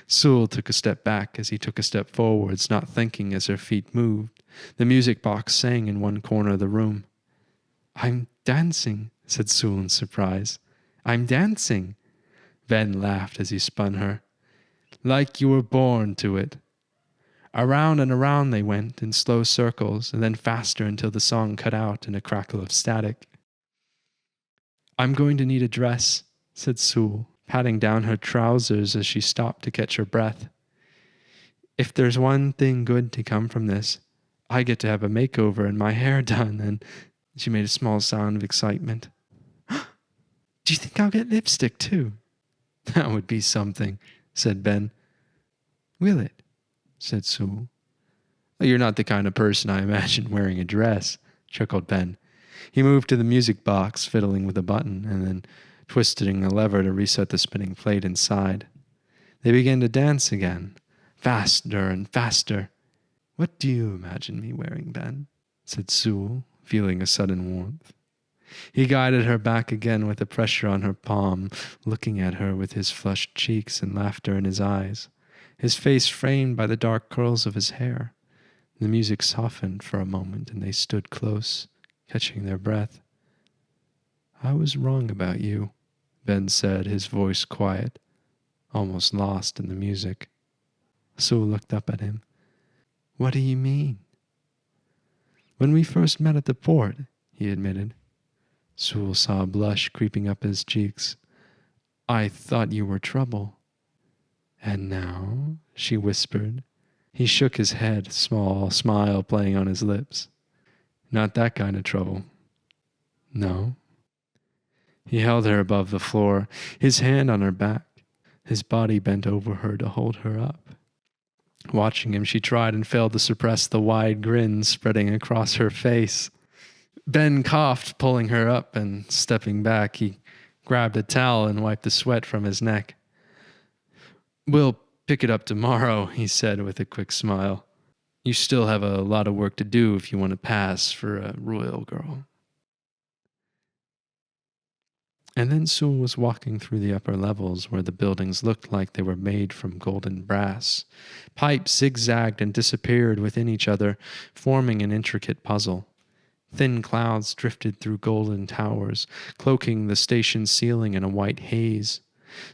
Sule took a step back as he took a step forwards, not thinking as her feet moved. The music box sang in one corner of the room. "I'm dancing," said Sule in surprise. "I'm dancing." Ben laughed as he spun her. "Like you were born to it." Around and around they went in slow circles, and then faster until the song cut out in a crackle of static. "I'm going to need a dress," said Sule, patting down her trousers as she stopped to catch her breath. "If there's one thing good to come from this, I get to have a makeover and my hair done," and she made a small sound of excitement. "Do you think I'll get lipstick too?" "That would be something," said Ben. "Will it?" said Sule. "You're not the kind of person I imagine wearing a dress," chuckled Ben. He moved to the music box, fiddling with a button, and then twisting a lever to reset the spinning plate inside. They began to dance again, faster and faster. "What do you imagine me wearing, Ben?" said Sule, feeling a sudden warmth. He guided her back again with a pressure on her palm, looking at her with his flushed cheeks and laughter in his eyes, his face framed by the dark curls of his hair. The music softened for a moment, and they stood close, catching their breath. "I was wrong about you," Ben said, his voice quiet, almost lost in the music. Sule looked up at him. "What do you mean?" "When we first met at the port," he admitted. Sule saw a blush creeping up his cheeks. "I thought you were trouble." "And now?" she whispered. He shook his head, small smile playing on his lips. "Not that kind of trouble." "No?" He held her above the floor, his hand on her back, his body bent over her to hold her up. Watching him, she tried and failed to suppress the wide grin spreading across her face. Ben coughed, pulling her up, and stepping back, he grabbed a towel and wiped the sweat from his neck. "We'll pick it up tomorrow," he said with a quick smile. "You still have a lot of work to do if you want to pass for a royal girl." And then Sule was walking through the upper levels where the buildings looked like they were made from golden brass. Pipes zigzagged and disappeared within each other, forming an intricate puzzle. Thin clouds drifted through golden towers, cloaking the station ceiling in a white haze.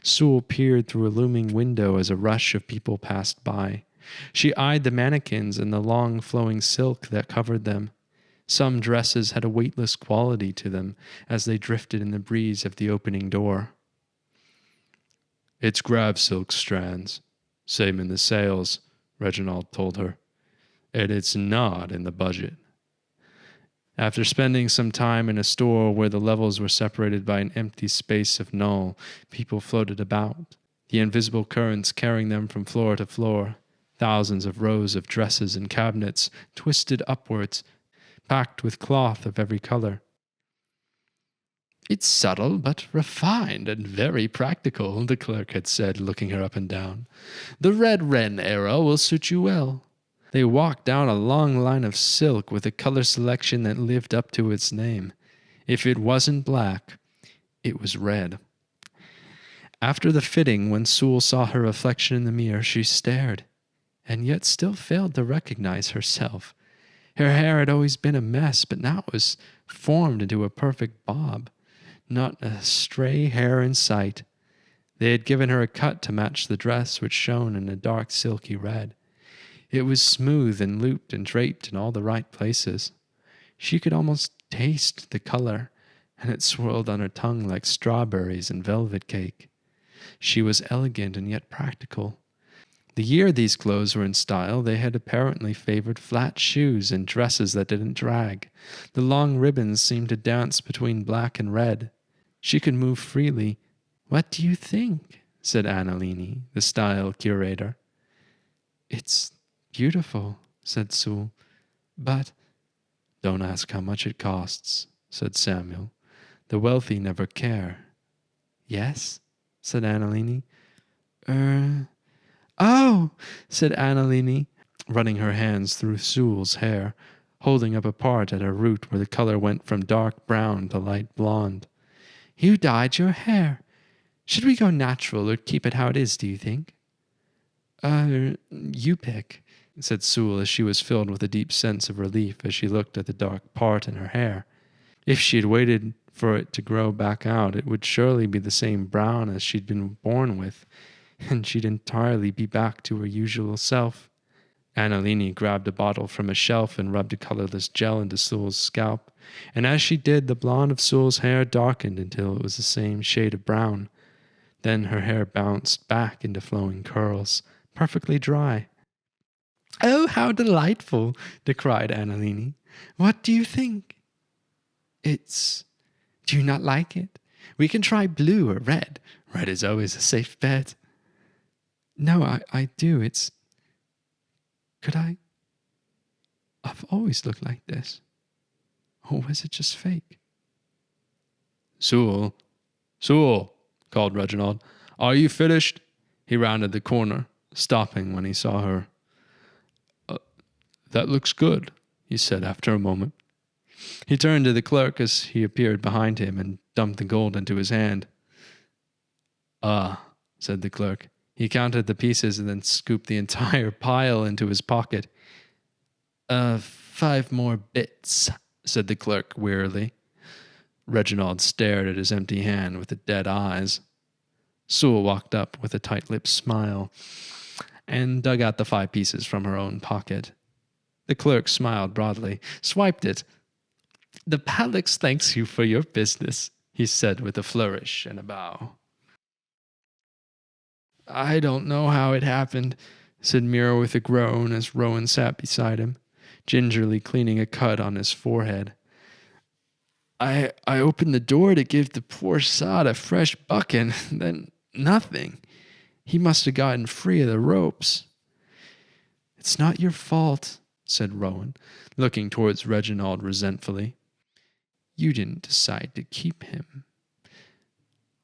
Sule peered through a looming window as a rush of people passed by. She eyed the mannequins and the long flowing silk that covered them. Some dresses had a weightless quality to them as they drifted in the breeze of the opening door. "It's grav silk strands, same in the sales," Reginald told her. "And it's not in the budget." After spending some time in a store where the levels were separated by an empty space of null, people floated about, the invisible currents carrying them from floor to floor. Thousands of rows of dresses and cabinets twisted upwards, packed with cloth of every color. "It's subtle but refined and very practical," the clerk had said, looking her up and down. "The red wren era will suit you well." They walked down a long line of silk with a color selection that lived up to its name. If it wasn't black, it was red. After the fitting, when Sule saw her reflection in the mirror, she stared, and yet still failed to recognize herself. Her hair had always been a mess, but now it was formed into a perfect bob. Not a stray hair in sight. They had given her a cut to match the dress, which shone in a dark silky red. It was smooth and looped and draped in all the right places. She could almost taste the color, and it swirled on her tongue like strawberries and velvet cake. She was elegant and yet practical. The year these clothes were in style, they had apparently favored flat shoes and dresses that didn't drag. The long ribbons seemed to dance between black and red. She could move freely. "What do you think?" said Annalini, the style curator. "It's beautiful," said Sule, "but—" "Don't ask how much it costs," said Samuel. "The wealthy never care." "Yes?" said Annalini. "Oh!" said Annalini, running her hands through Sule's hair, holding up a part at her root where the color went from dark brown to light blonde. "You dyed your hair. Should we go natural or keep it how it is, do you think?" You pick, said Sule as she was filled with a deep sense of relief as she looked at the dark part in her hair. If she had waited for it to grow back out, it would surely be the same brown as she'd been born with, and she'd entirely be back to her usual self. Annalini grabbed a bottle from a shelf and rubbed a colorless gel into Sule's scalp, and as she did, the blonde of Sule's hair darkened until it was the same shade of brown. Then her hair bounced back into flowing curls, perfectly dry. "Oh, how delightful!" decried Annalini. "What do you think?" Do you not like it? We can try blue or red. Red is always a safe bet." "No, I do. Could I? I've always looked like this. Or was it just fake?" Sule, called Reginald. "Are you finished?" He rounded the corner, stopping when he saw her. That looks good," he said after a moment. He turned to the clerk as he appeared behind him and dumped the gold into his hand. "Ah," said the clerk. He counted the pieces and then scooped the entire pile into his pocket. 5 more bits," said the clerk wearily. Reginald stared at his empty hand with the dead eyes. Sule walked up with a tight-lipped smile and dug out the 5 pieces from her own pocket. The clerk smiled broadly, swiped it. "The Palex thanks you for your business," he said with a flourish and a bow. "I don't know how it happened," said Mira with a groan as Rowan sat beside him, gingerly cleaning a cut on his forehead. I opened the door to give the poor sod a fresh bucking, then nothing. He must have gotten free of the ropes." "It's not your fault," said Rowan, looking towards Reginald resentfully. "You didn't decide to keep him."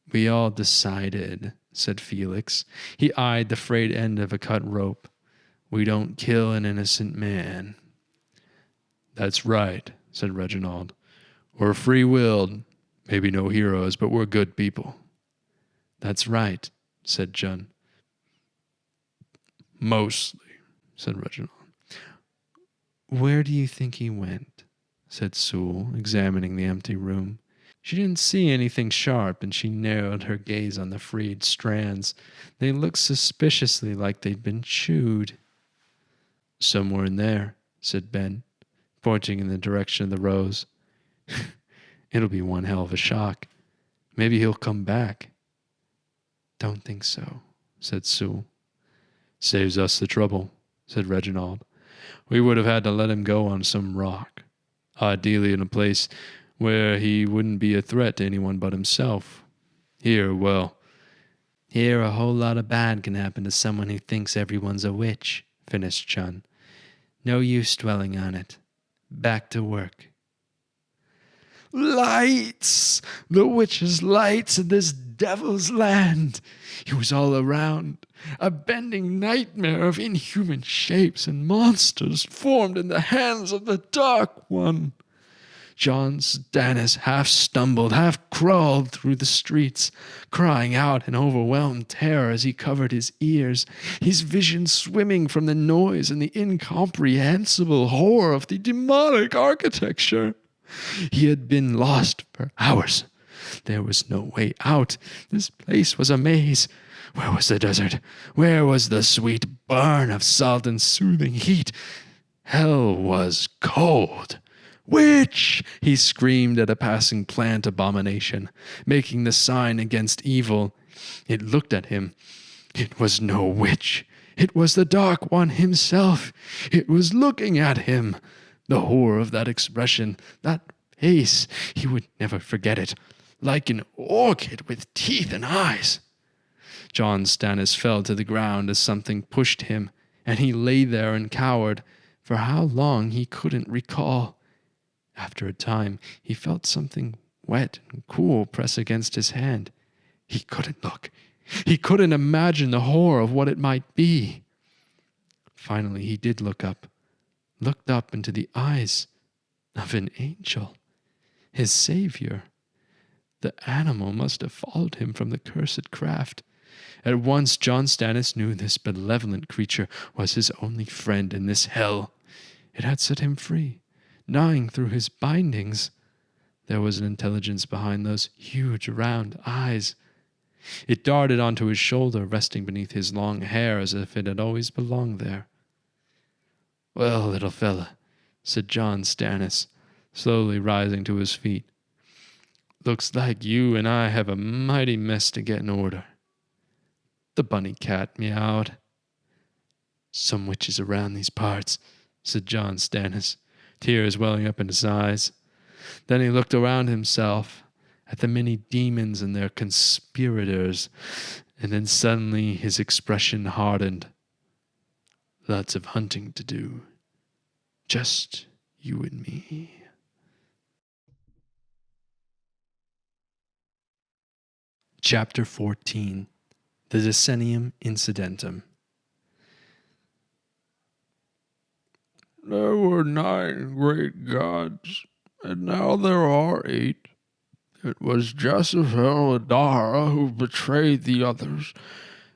"We all decided," said Felix. He eyed the frayed end of a cut rope. "We don't kill an innocent man." "That's right," said Reginald. "We're free-willed, maybe no heroes, but we're good people." "That's right," said Jun. "Mostly," said Reginald. "Where do you think he went?" said Sule, examining the empty room. She didn't see anything sharp, and she narrowed her gaze on the freed strands. They looked suspiciously like they'd been chewed. "Somewhere in there," said Ben, pointing in the direction of the rose. "It'll be one hell of a shock. Maybe he'll come back." "Don't think so," said Sule. "Saves us the trouble," said Reginald. "We would have had to let him go on some rock, ideally in a place where he wouldn't be a threat to anyone but himself. Here a whole lot of bad can happen to someone who thinks everyone's a witch," finished Chun. "No use dwelling on it. Back to work." "Lights! The witch's lights in this devil's land!" It was all around. A bending nightmare of inhuman shapes and monsters formed in the hands of the Dark One. John Stannis half stumbled, half crawled through the streets, crying out in overwhelmed terror as he covered his ears, his vision swimming from the noise and the incomprehensible horror of the demonic architecture. He had been lost for hours. There was no way out. This place was a maze. Where was the desert? Where was the sweet burn of salt and soothing heat? Hell was cold. "Witch!" he screamed at a passing plant abomination, making the sign against evil. It looked at him. It was no witch. It was the Dark One himself. It was looking at him. The horror of that expression, that face, he would never forget it. Like an orchid with teeth and eyes. John Stannis fell to the ground as something pushed him, and he lay there and cowered. For how long he couldn't recall. After a time, he felt something wet and cool press against his hand. He couldn't look. He couldn't imagine the horror of what it might be. Finally, he did looked up into the eyes of an angel, his savior. The animal must have followed him from the cursed craft. At once John Stannis knew this benevolent creature was his only friend in this hell. It had set him free, gnawing through his bindings. There was an intelligence behind those huge round eyes. It darted onto his shoulder, resting beneath his long hair as if it had always belonged there. "Well, little fella," said John Stannis, slowly rising to his feet. "Looks like you and I have a mighty mess to get in order." The bunny cat meowed. "Some witches around these parts," said John Stannis, tears welling up in his eyes. Then he looked around himself at the many demons and their conspirators, and then suddenly his expression hardened. "Lots of hunting to do. Just you and me." Chapter 14. The Decennium Incidentum. There were 9 great gods, and now there are 8. It was Jezebel Adara who betrayed the others,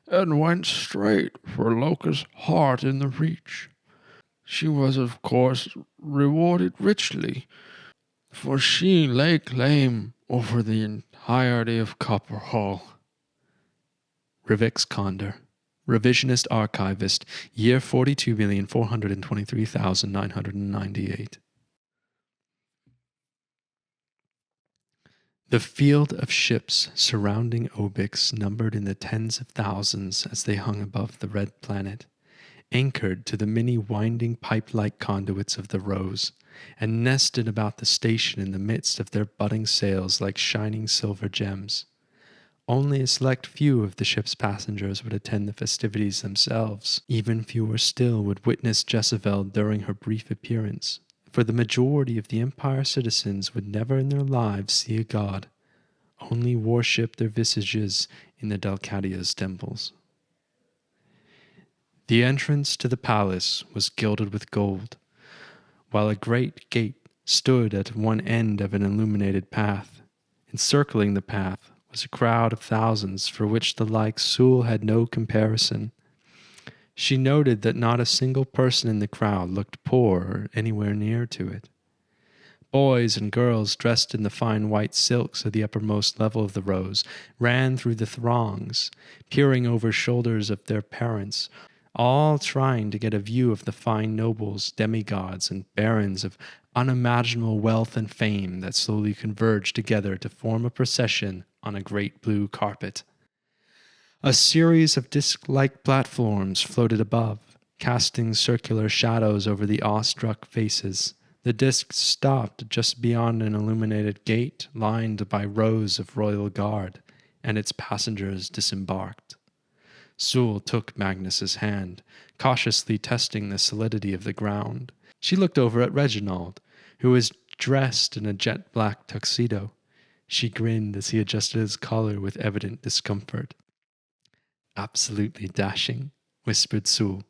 and went straight for Loca's heart in the Reach. She was, of course, rewarded richly, for she lay claim over the entirety of Copper Hall. Rivix Condor, Revisionist Archivist, year 42,423,998. The field of ships surrounding Obix numbered in the tens of thousands as they hung above the red planet, anchored to the many winding pipe-like conduits of the Rose, and nested about the station in the midst of their budding sails like shining silver gems. Only a select few of the ship's passengers would attend the festivities themselves. Even fewer still would witness Jezebel during her brief appearance, for the majority of the Empire citizens would never in their lives see a god, only worship their visages in the Dalcadia's temples. The entrance to the palace was gilded with gold, while a great gate stood at one end of an illuminated path. Encircling the path was a crowd of thousands for which the like Sule had no comparison. She noted that not a single person in the crowd looked poor or anywhere near to it. Boys and girls dressed in the fine white silks of the uppermost level of the Rose ran through the throngs, peering over shoulders of their parents, all trying to get a view of the fine nobles, demigods, and barons of unimaginable wealth and fame that slowly converged together to form a procession on a great blue carpet. A series of disc-like platforms floated above, casting circular shadows over the awestruck faces. The discs stopped just beyond an illuminated gate lined by rows of royal guard, and its passengers disembarked. Sule took Magnus's hand, cautiously testing the solidity of the ground. She looked over at Reginald, who was dressed in a jet-black tuxedo. She grinned as he adjusted his collar with evident discomfort. "Absolutely dashing," whispered Sule.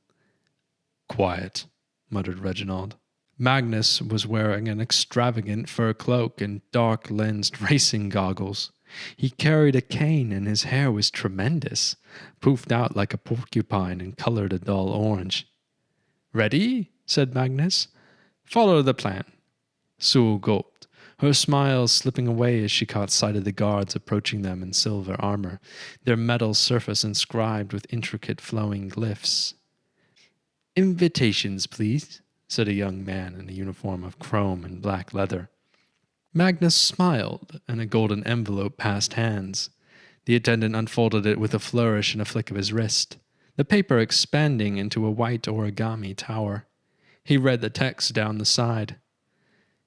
"Quiet," muttered Reginald. Magnus was wearing an extravagant fur cloak and dark-lensed racing goggles. He carried a cane and his hair was tremendous, poofed out like a porcupine and colored a dull orange. "Ready?" said Magnus. "Follow the plan." Sule gulped, her smile slipping away as she caught sight of the guards approaching them in silver armor, their metal surface inscribed with intricate flowing glyphs. "Invitations, please," said a young man in a uniform of chrome and black leather. Magnus smiled, and a golden envelope passed hands. The attendant unfolded it with a flourish and a flick of his wrist, the paper expanding into a white origami tower. He read the text down the side.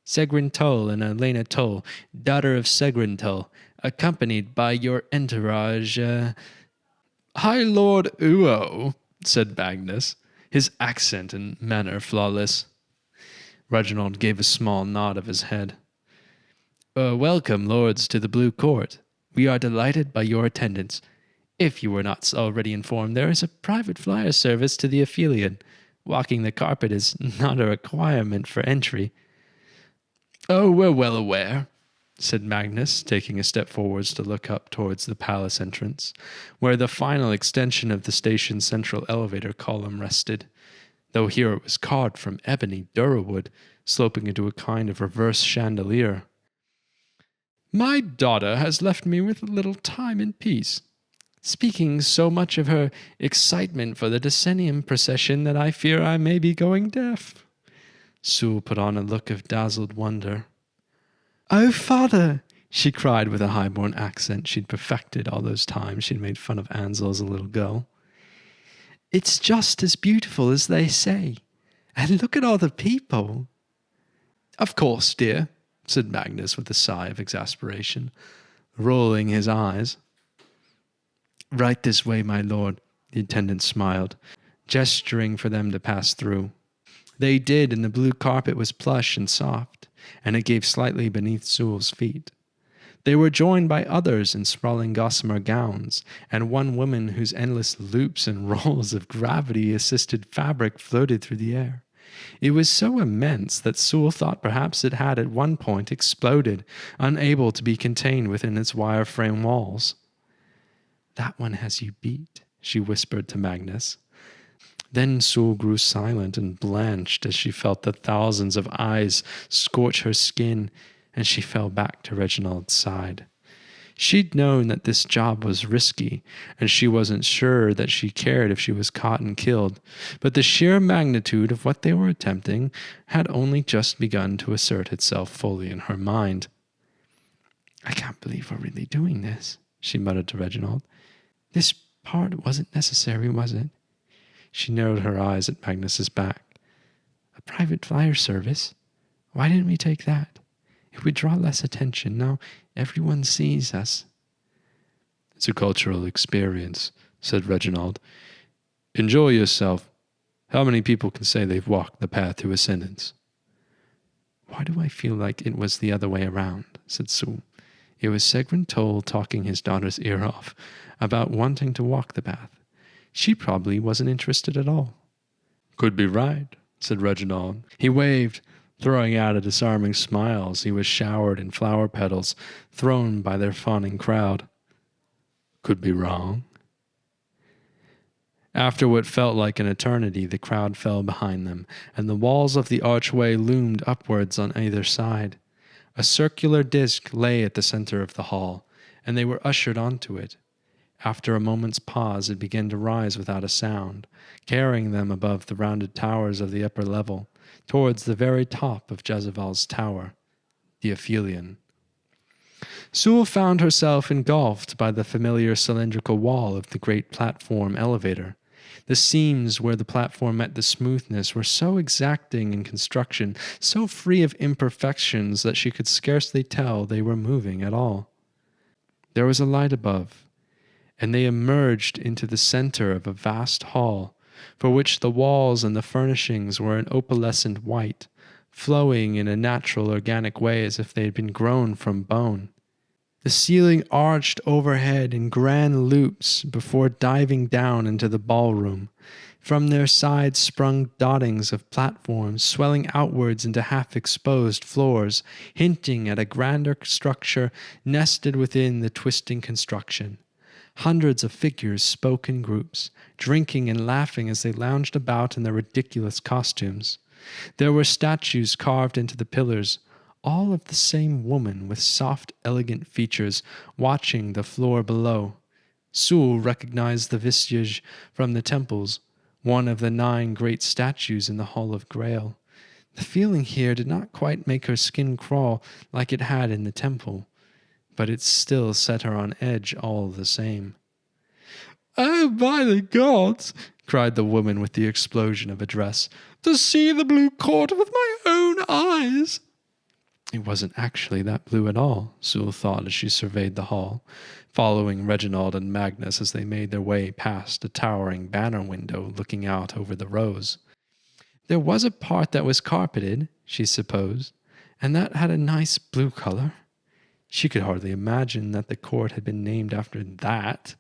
"Segrin Tull and Elena Tull, daughter of Segrin Tull, accompanied by your entourage, High Lord Uo," said Magnus, his accent and manner flawless. Reginald gave a small nod of his head. "Welcome, lords, to the Blue Court. We are delighted by your attendance. If you were not already informed, there is a private flyer service to the Aphelion. Walking the carpet is not a requirement for entry." "Oh, we're well aware," said Magnus, taking a step forwards to look up towards the palace entrance, where the final extension of the station's central elevator column rested, though here it was carved from ebony durwood, sloping into a kind of reverse chandelier. My daughter has left me with little time in peace, speaking so much of her excitement for the decennium procession that I fear I may be going deaf. Sule put on a look of dazzled wonder. Oh, father, she cried with a high-born accent she'd perfected all those times she'd made fun of Ansel as a little girl. It's just as beautiful as they say. And look at all the people. Of course, dear, said Magnus with a sigh of exasperation, rolling his eyes. Right this way, my lord, the attendant smiled, gesturing for them to pass through. They did, and the blue carpet was plush and soft, and it gave slightly beneath Sule's feet. They were joined by others in sprawling gossamer gowns, and one woman whose endless loops and rolls of gravity-assisted fabric floated through the air. It was so immense that Sule thought perhaps it had at one point exploded, unable to be contained within its wire-frame walls. That one has you beat, she whispered to Magnus. Then Sule grew silent and blanched as she felt the thousands of eyes scorch her skin, and she fell back to Reginald's side. She'd known that this job was risky, and she wasn't sure that she cared if she was caught and killed, but the sheer magnitude of what they were attempting had only just begun to assert itself fully in her mind. I can't believe we're really doing this, she muttered to Reginald. This part wasn't necessary, was it? She narrowed her eyes at Magnus's back. A private flyer service? Why didn't we take that? It would draw less attention. Now everyone sees us. It's a cultural experience, said Reginald. Enjoy yourself. How many people can say they've walked the path to ascendance? Why do I feel like it was the other way around, said Sule. It was Segrin Toll talking his daughter's ear off about wanting to walk the path. She probably wasn't interested at all. Could be right, said Reginald. He waved, throwing out a disarming smile as he was showered in flower petals thrown by their fawning crowd. Could be wrong. After what felt like an eternity, the crowd fell behind them, and the walls of the archway loomed upwards on either side. A circular disc lay at the center of the hall, and they were ushered onto it. After a moment's pause, it began to rise without a sound, carrying them above the rounded towers of the upper level, towards the very top of Jezebel's tower, the Aphelion. Sule found herself engulfed by the familiar cylindrical wall of the great platform elevator. The seams where the platform met the smoothness were so exacting in construction, so free of imperfections that she could scarcely tell they were moving at all. There was a light above, and they emerged into the center of a vast hall, for which the walls and the furnishings were an opalescent white, flowing in a natural organic way as if they had been grown from bone. The ceiling arched overhead in grand loops before diving down into the ballroom. From their sides sprung dottings of platforms, swelling outwards into half-exposed floors, hinting at a grander structure nested within the twisting construction. Hundreds of figures spoke in groups, drinking and laughing as they lounged about in their ridiculous costumes. There were statues carved into the pillars, all of the same woman with soft, elegant features, watching the floor below. Sule recognized the visage from the temples, one of the 9 great statues in the Hall of Grail. The feeling here did not quite make her skin crawl like it had in the temple, but it still set her on edge all the same. Oh, by the gods, cried the woman with the explosion of address, to see the blue court with my own eyes. It wasn't actually that blue at all, Sule thought as she surveyed the hall, following Reginald and Magnus as they made their way past a towering banner window looking out over the rows. There was a part that was carpeted, she supposed, and that had a nice blue color. She could hardly imagine that the court had been named after that.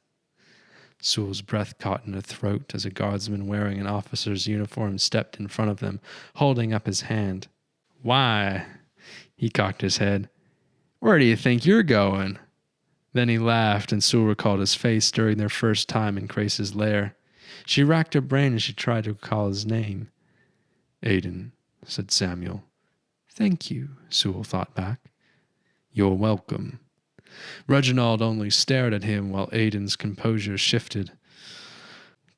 Sule's breath caught in her throat as a guardsman wearing an officer's uniform stepped in front of them, holding up his hand. Why? He cocked his head. Where do you think you're going?" Then he laughed, and Sule recalled his face during their first time in Grace's lair. She racked her brain as she tried to recall his name. "Aiden," said Samuel. "Thank you," Sule thought back. "You're welcome." Reginald only stared at him while Aiden's composure shifted.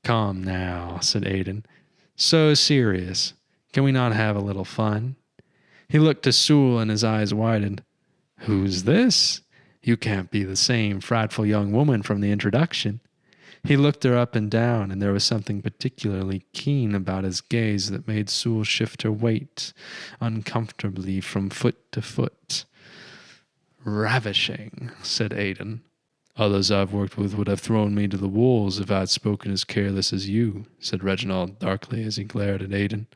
"Calm now," said Aiden. "So serious. Can we not have a little fun?" He looked to Sule and his eyes widened. "Who's this? You can't be the same frightful young woman from the introduction." He looked her up and down, and there was something particularly keen about his gaze that made Sule shift her weight uncomfortably from foot to foot. "Ravishing," said Aiden. "Others I've worked with would have thrown me to the wolves if I'd spoken as careless as you," said Reginald darkly as he glared at Aiden.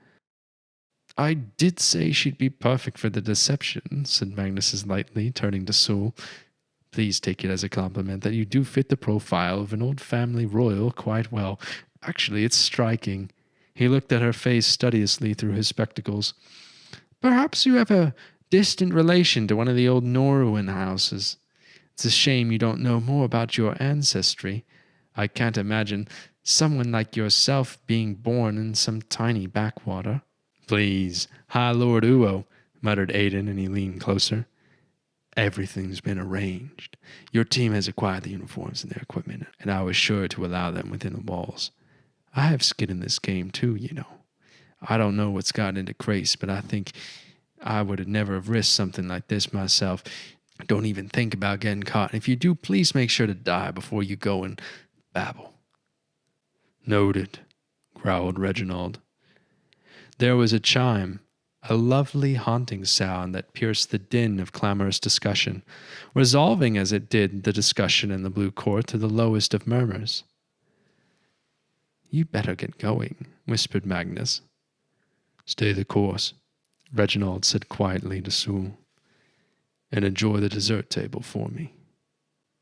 "I did say she'd be perfect for the deception," said Magnus lightly, turning to Sule. "Please take it as a compliment that you do fit the profile of an old family royal quite well. Actually, it's striking." He looked at her face studiously through his spectacles. "Perhaps you have a distant relation to one of the old Norwin houses. It's a shame you don't know more about your ancestry. I can't imagine someone like yourself being born in some tiny backwater." "Please, High Lord Uo," muttered Aiden, and he leaned closer. "Everything's been arranged. Your team has acquired the uniforms and their equipment, and I was sure to allow them within the walls. I have skin in this game too, you know. I don't know what's gotten into Grace, but I think I would have never have risked something like this myself. Don't even think about getting caught. And if you do, please make sure to die before you go and babble." "Noted," growled Reginald. There was a chime, a lovely haunting sound that pierced the din of clamorous discussion, resolving as it did the discussion in the Blue Court to the lowest of murmurs. "You'd better get going," whispered Magnus. "Stay the course," Reginald said quietly to Sule, "and enjoy the dessert table for me."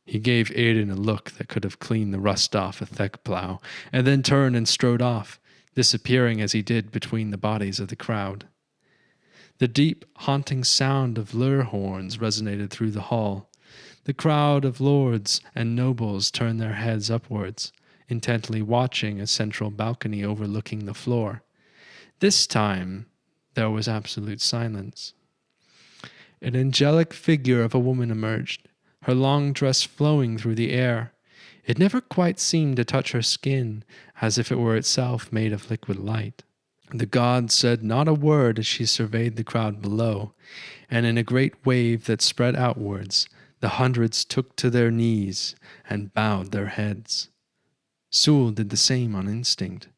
He gave Aiden a look that could have cleaned the rust off a Thek plow, and then turned and strode off, disappearing as he did between the bodies of the crowd. The deep, haunting sound of lure horns resonated through the hall. The crowd of lords and nobles turned their heads upwards, intently watching a central balcony overlooking the floor. This time, there was absolute silence. An angelic figure of a woman emerged, her long dress flowing through the air. It never quite seemed to touch her skin, as if it were itself made of liquid light. The god said not a word as she surveyed the crowd below, and in a great wave that spread outwards, the hundreds took to their knees and bowed their heads. Sule did the same on instinct,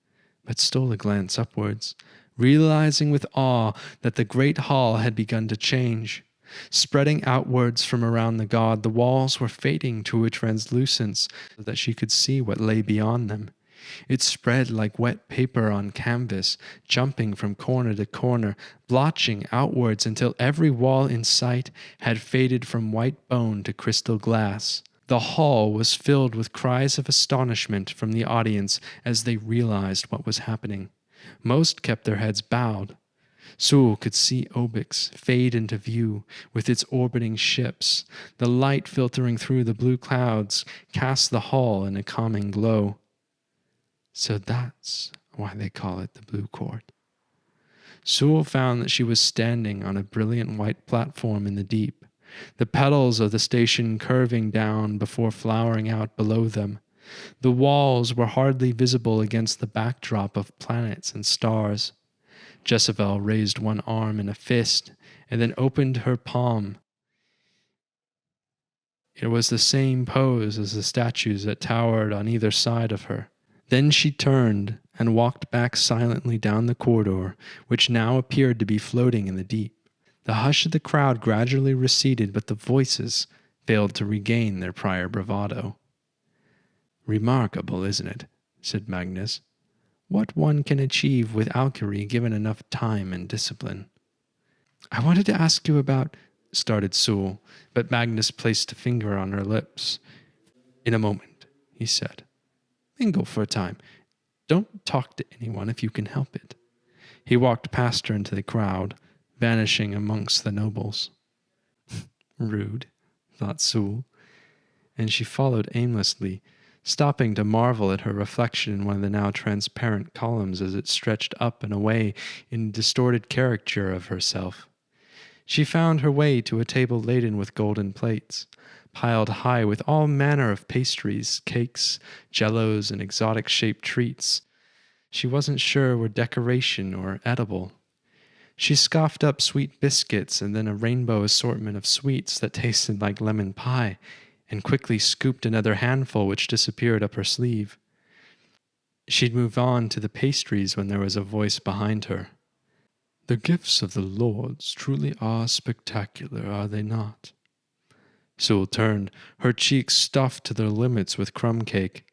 but stole a glance upwards, realizing with awe that the great hall had begun to change. Spreading outwards from around the god, the walls were fading to a translucence so that she could see what lay beyond them. It spread like wet paper on canvas, jumping from corner to corner, blotching outwards until every wall in sight had faded from white bone to crystal glass. The hall was filled with cries of astonishment from the audience as they realized what was happening. Most kept their heads bowed. Sule could see Obix fade into view with its orbiting ships. The light filtering through the blue clouds cast the hall in a calming glow. So that's why they call it the Blue Court. Sule found that she was standing on a brilliant white platform in the deep, the petals of the station curving down before flowering out below them. The walls were hardly visible against the backdrop of planets and stars. Jezebel raised one arm in a fist and then opened her palm. It was the same pose as the statues that towered on either side of her. Then she turned and walked back silently down the corridor, which now appeared to be floating in the deep. The hush of the crowd gradually receded, but the voices failed to regain their prior bravado. "Remarkable, isn't it?" said Magnus. "What one can achieve with alchemy given enough time and discipline." "I wanted to ask you about," started Sule, but Magnus placed a finger on her lips. "In a moment," he said. "Mingle for a time. Don't talk to anyone if you can help it." He walked past her into the crowd, vanishing amongst the nobles. Rude, thought Sule, and she followed aimlessly, stopping to marvel at her reflection in one of the now transparent columns as it stretched up and away in distorted caricature of herself. She found her way to a table laden with golden plates, piled high with all manner of pastries, cakes, jellos, and exotic-shaped treats. She wasn't sure were decoration or edible. She scoffed up sweet biscuits and then a rainbow assortment of sweets that tasted like lemon pie, and quickly scooped another handful which disappeared up her sleeve. She'd move on to the pastries when there was a voice behind her. "The gifts of the lords truly are spectacular, are they not?" Sule turned, her cheeks stuffed to their limits with crumb cake.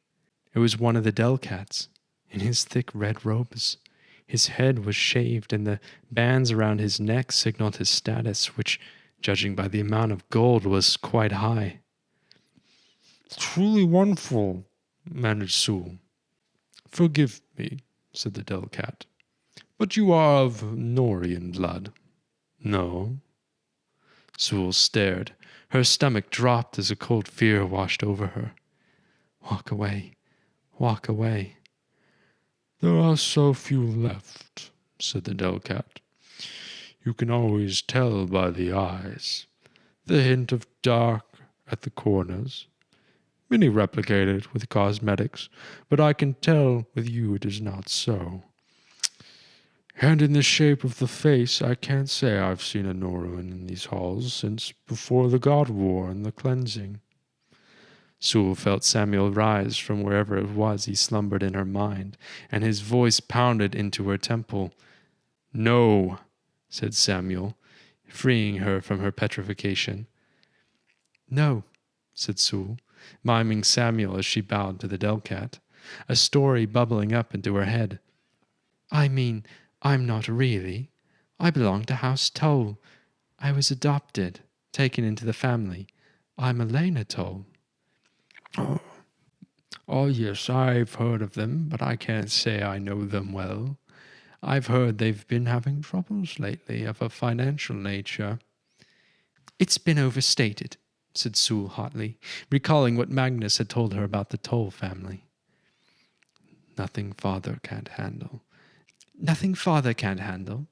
It was one of the Delcats, in his thick red robes. His head was shaved, and the bands around his neck signaled his status, which, judging by the amount of gold, was quite high. "Truly wonderful," managed Sule. "Forgive me," said the Delcat, "but you are of Norian blood." "No." Sule stared. Her stomach dropped as a cold fear washed over her. "Walk away. Walk away." "There are so few left," said the Delcat. "You can always tell by the eyes. The hint of dark at the corners. Many replicate it with cosmetics, but I can tell with you it is not so. And in the shape of the face, I can't say I've seen a Norwin in these halls since before the God War and the cleansing." Sule felt Samuel rise from wherever it was he slumbered in her mind, and his voice pounded into her temple. "No," said Samuel, freeing her from her petrification. "No," said Sule, miming Samuel as she bowed to the Delcat, a story bubbling up into her head. "I mean, I'm not really. I belong to House Toll. I was adopted, taken into the family. I'm Elena Toll." Oh, yes, I've heard of them, but I can't say I know them well. I've heard they've been having troubles lately of a financial nature." "It's been overstated," said Sule hotly, recalling what Magnus had told her about the Toll family. "Nothing father can't handle." "Nothing father can't handle?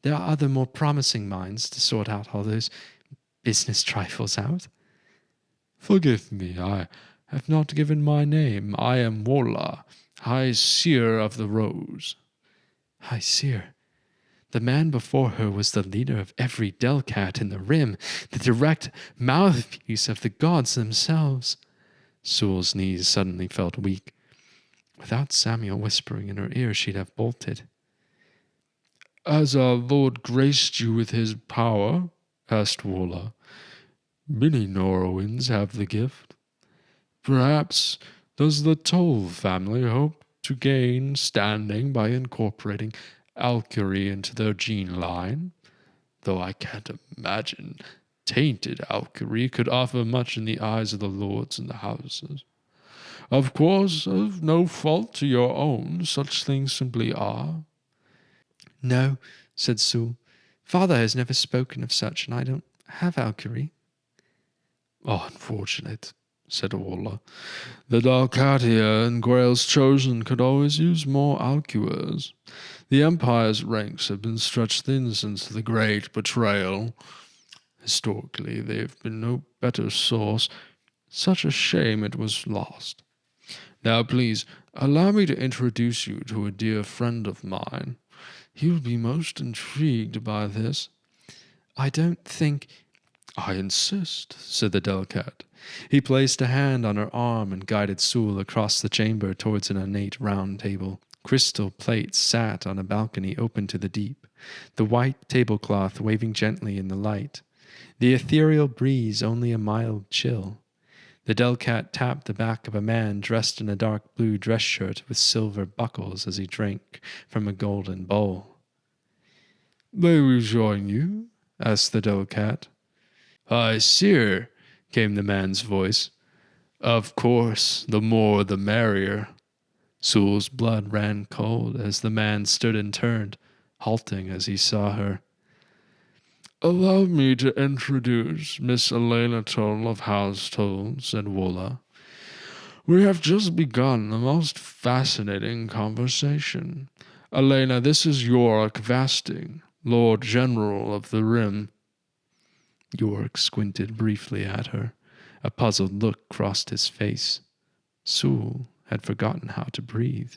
There are other more promising minds to sort out all those business trifles out." "Forgive me, I have not given my name. I am Wola, High Seer of the Rose." High Seer? The man before her was the leader of every Delcat in the Rim, the direct mouthpiece of the gods themselves. Sule's knees suddenly felt weak. Without Samuel whispering in her ear, she'd have bolted. "Has our Lord graced you with his power?" asked Wola. "Many Norowins have the gift. Perhaps does the Toll family hope to gain standing by incorporating Alcury into their gene line? Though I can't imagine tainted Alcury could offer much in the eyes of the lords and the houses. Of course, of no fault to your own, such things simply are." "No," said Sule. "Father has never spoken of such, and I don't have Alcury." "Oh, unfortunate," said Wola. "The Dalcatia and Grail's Chosen could always use more Alcuers. The Empire's ranks have been stretched thin since the Great Betrayal. Historically, they've been no better source. Such a shame it was lost. Now, please, allow me to introduce you to a dear friend of mine. He'll be most intrigued by this." "I don't think—" "I insist," said the Delcat. He placed a hand on her arm and guided Sule across the chamber towards an ornate round table. Crystal plates sat on a balcony open to the deep, the white tablecloth waving gently in the light, the ethereal breeze only a mild chill. The Delcat tapped the back of a man dressed in a dark blue dress shirt with silver buckles as he drank from a golden bowl. "May we join you?" asked the Delcat. "High Seer," came the man's voice. "Of course, the more the merrier." Sule's blood ran cold as the man stood and turned, halting as he saw her. Allow me to introduce Miss Elena Toll of House Toll, said Wola. We have just begun a most fascinating conversation. Elena, this is Yorick Vasting, Lord General of the Rim. Yorick squinted briefly at her. A puzzled look crossed his face. Sule had forgotten how to breathe.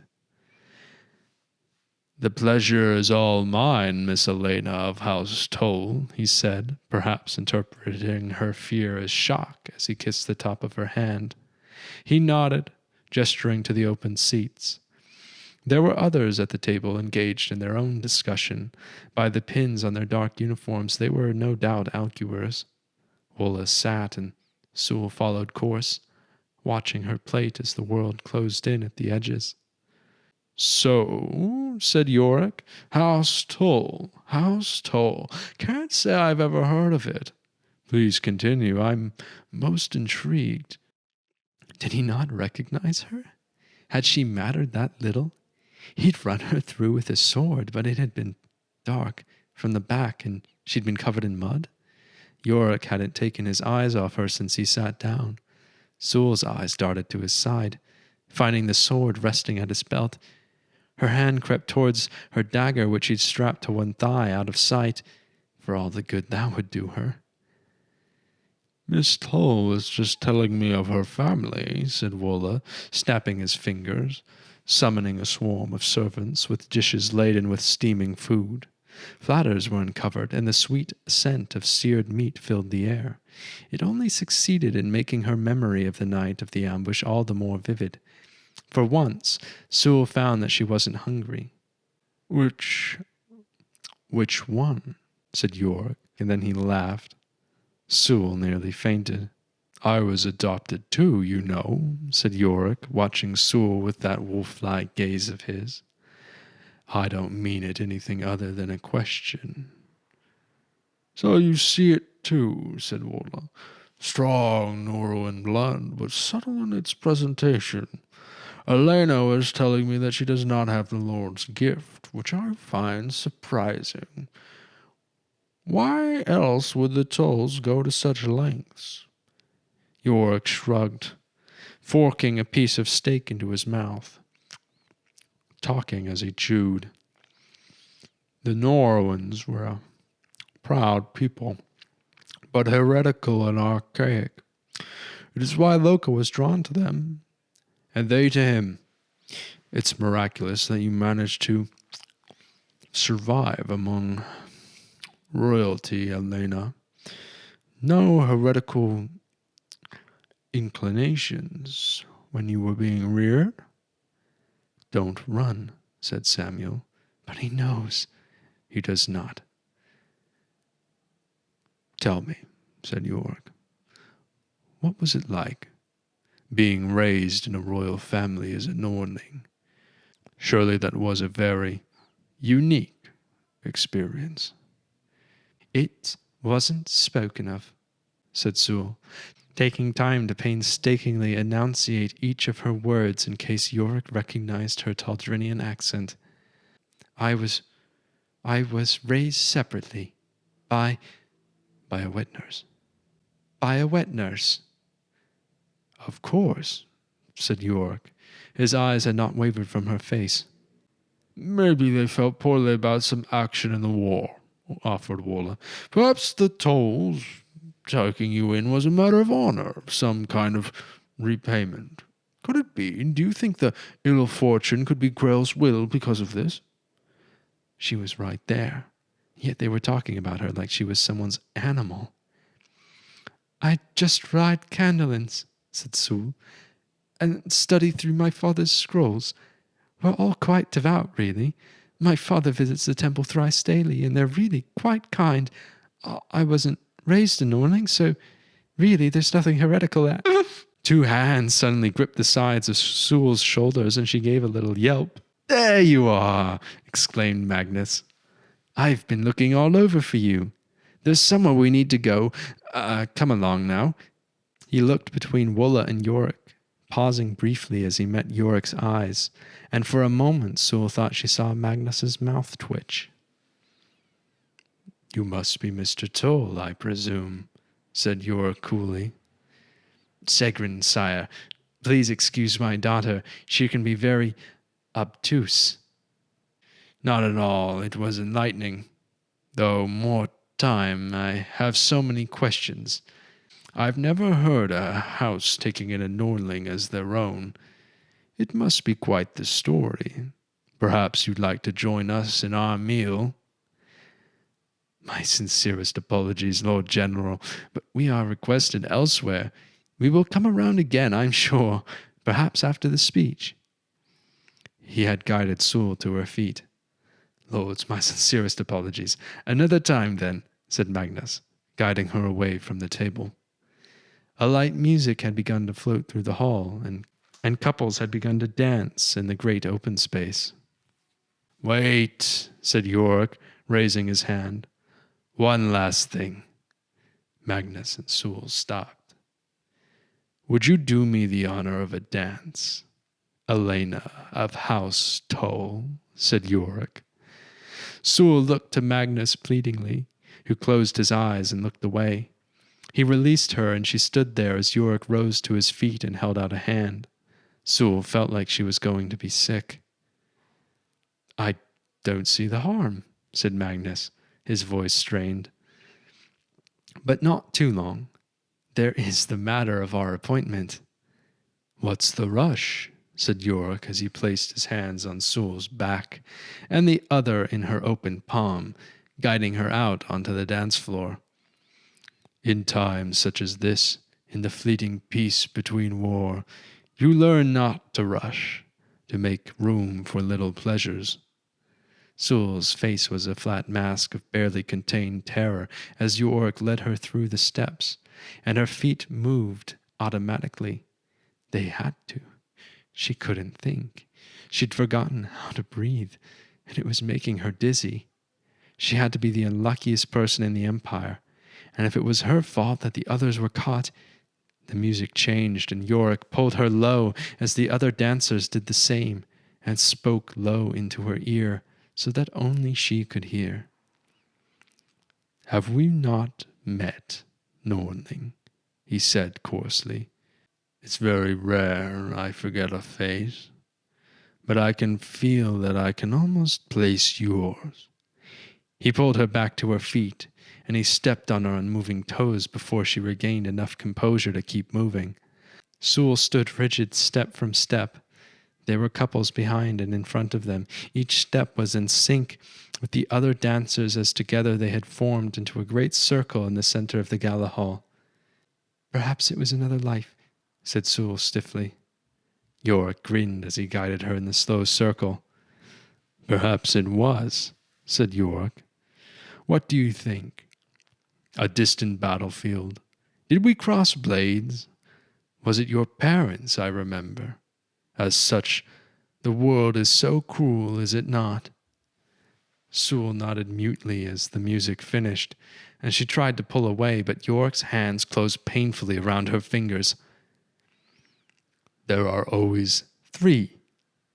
The pleasure is all mine, Miss Elena of House Toll, he said, perhaps interpreting her fear as shock as he kissed the top of her hand. He nodded, gesturing to the open seats. There were others at the table engaged in their own discussion. By the pins on their dark uniforms, they were no doubt Alcuers. Wola sat, and Sule followed course, watching her plate as the world closed in at the edges. So, said Yorick, House Toll. Can't say I've ever heard of it. Please continue. I'm most intrigued. Did he not recognize her? Had she mattered that little? He'd run her through with his sword, but it had been dark from the back, and she'd been covered in mud. Yorick hadn't taken his eyes off her since he sat down. Sule's eyes darted to his side, finding the sword resting at his belt. Her hand crept towards her dagger, which he'd strapped to one thigh, out of sight, for all the good that would do her. Miss Toll was just telling me of her family, said Wola, snapping his fingers, summoning a swarm of servants with dishes laden with steaming food. Platters were uncovered, and the sweet scent of seared meat filled the air. It only succeeded in making her memory of the night of the ambush all the more vivid. For once, Sule found that she wasn't hungry. Which one? Said Yorick, and then he laughed. Sule nearly fainted. I was adopted too, you know, said Yorick, watching Sule with that wolf-like gaze of his. I don't mean it anything other than a question. So you see it too, said Wola. Strong Norwin blood, but subtle in its presentation. Elena was telling me that she does not have the Lord's gift, which I find surprising. Why else would the Tolls go to such lengths? Yorick shrugged, forking a piece of steak into his mouth, talking as he chewed. The Norwins were a proud people, but heretical and archaic. It is why Loka was drawn to them, and they to him. It's miraculous that you managed to survive among royalty, Elena. No heretical inclinations when you were being reared? Don't run, said Samuel. But he knows. He does not. Tell me, said Yorick. What was it like, being raised in a royal family as a Norling? Surely that was a very unique experience. It wasn't spoken of, said Sule, taking time to painstakingly enunciate each of her words in case Yorick recognized her Taldrinian accent. I was raised separately by a wet nurse. By a wet nurse. Of course, said Yorick. His eyes had not wavered from her face. Maybe they felt poorly about some action in the war, offered Wola. Perhaps the Tolls taking you in was a matter of honor, some kind of repayment. Could it be? Do you think the ill fortune could be Grell's will because of this? She was right there, yet they were talking about her like she was someone's animal. I just ride candlelins, said Sule, and study through my father's scrolls. We're all quite devout, really. My father visits the temple thrice daily, and they're really quite kind. I wasn't raised a Norling, so really there's nothing heretical there. Two hands suddenly gripped the sides of Sule's shoulders, and she gave a little yelp. There you are, exclaimed Magnus. I've been looking all over for you. There's somewhere we need to go. Come along now. He looked between Wola and Yorick, pausing briefly as he met Yorick's eyes, and for a moment Sule thought she saw Magnus's mouth twitch. You must be Mr. Toll, I presume, said Yor coolly. Segrin, sire, please excuse my daughter. She can be very obtuse. Not at all. It was enlightening. Though more time, I have so many questions. I've never heard a house taking in a Nordling as their own. It must be quite the story. Perhaps you'd like to join us in our meal. My sincerest apologies, Lord General, but we are requested elsewhere. We will come around again, I'm sure, perhaps after the speech. He had guided Sule to her feet. Lords, my sincerest apologies. Another time, then, said Magnus, guiding her away from the table. A light music had begun to float through the hall, and couples had begun to dance in the great open space. Wait, said Yorick, raising his hand. One last thing. Magnus and Sule stopped. Would you do me the honor of a dance? Elena of House Toll, said Yorick. Sule looked to Magnus pleadingly, who closed his eyes and looked away. He released her, and she stood there as Yorick rose to his feet and held out a hand. Sule felt like she was going to be sick. I don't see the harm, said Magnus, his voice strained. But not too long. There is the matter of our appointment. What's the rush? Said Yorick as he placed his hands on Sule's back and the other in her open palm, guiding her out onto the dance floor. In times such as this, in the fleeting peace between war, you learn not to rush, to make room for little pleasures. Sule's face was a flat mask of barely contained terror as Yorick led her through the steps, and her feet moved automatically. They had to. She couldn't think. She'd forgotten how to breathe, and it was making her dizzy. She had to be the unluckiest person in the Empire, and if it was her fault that the others were caught. The music changed, and Yorick pulled her low as the other dancers did the same, and spoke low into her ear, so that only she could hear. Have we not met, Nordling? He said coarsely. It's very rare I forget a face, but I can feel that I can almost place yours. He pulled her back to her feet, and he stepped on her unmoving toes before she regained enough composure to keep moving. Sule stood rigid step from step. There were couples behind and in front of them. Each step was in sync with the other dancers as together they had formed into a great circle in the center of the gala hall. Perhaps it was another life, said Sule stiffly. Yorick grinned as he guided her in the slow circle. Perhaps it was, said Yorick. What do you think? A distant battlefield. Did we cross blades? Was it your parents I remember? As such, the world is so cruel, is it not? Sule nodded mutely as the music finished, and she tried to pull away, but Yorick's hands closed painfully around her fingers. There are always 3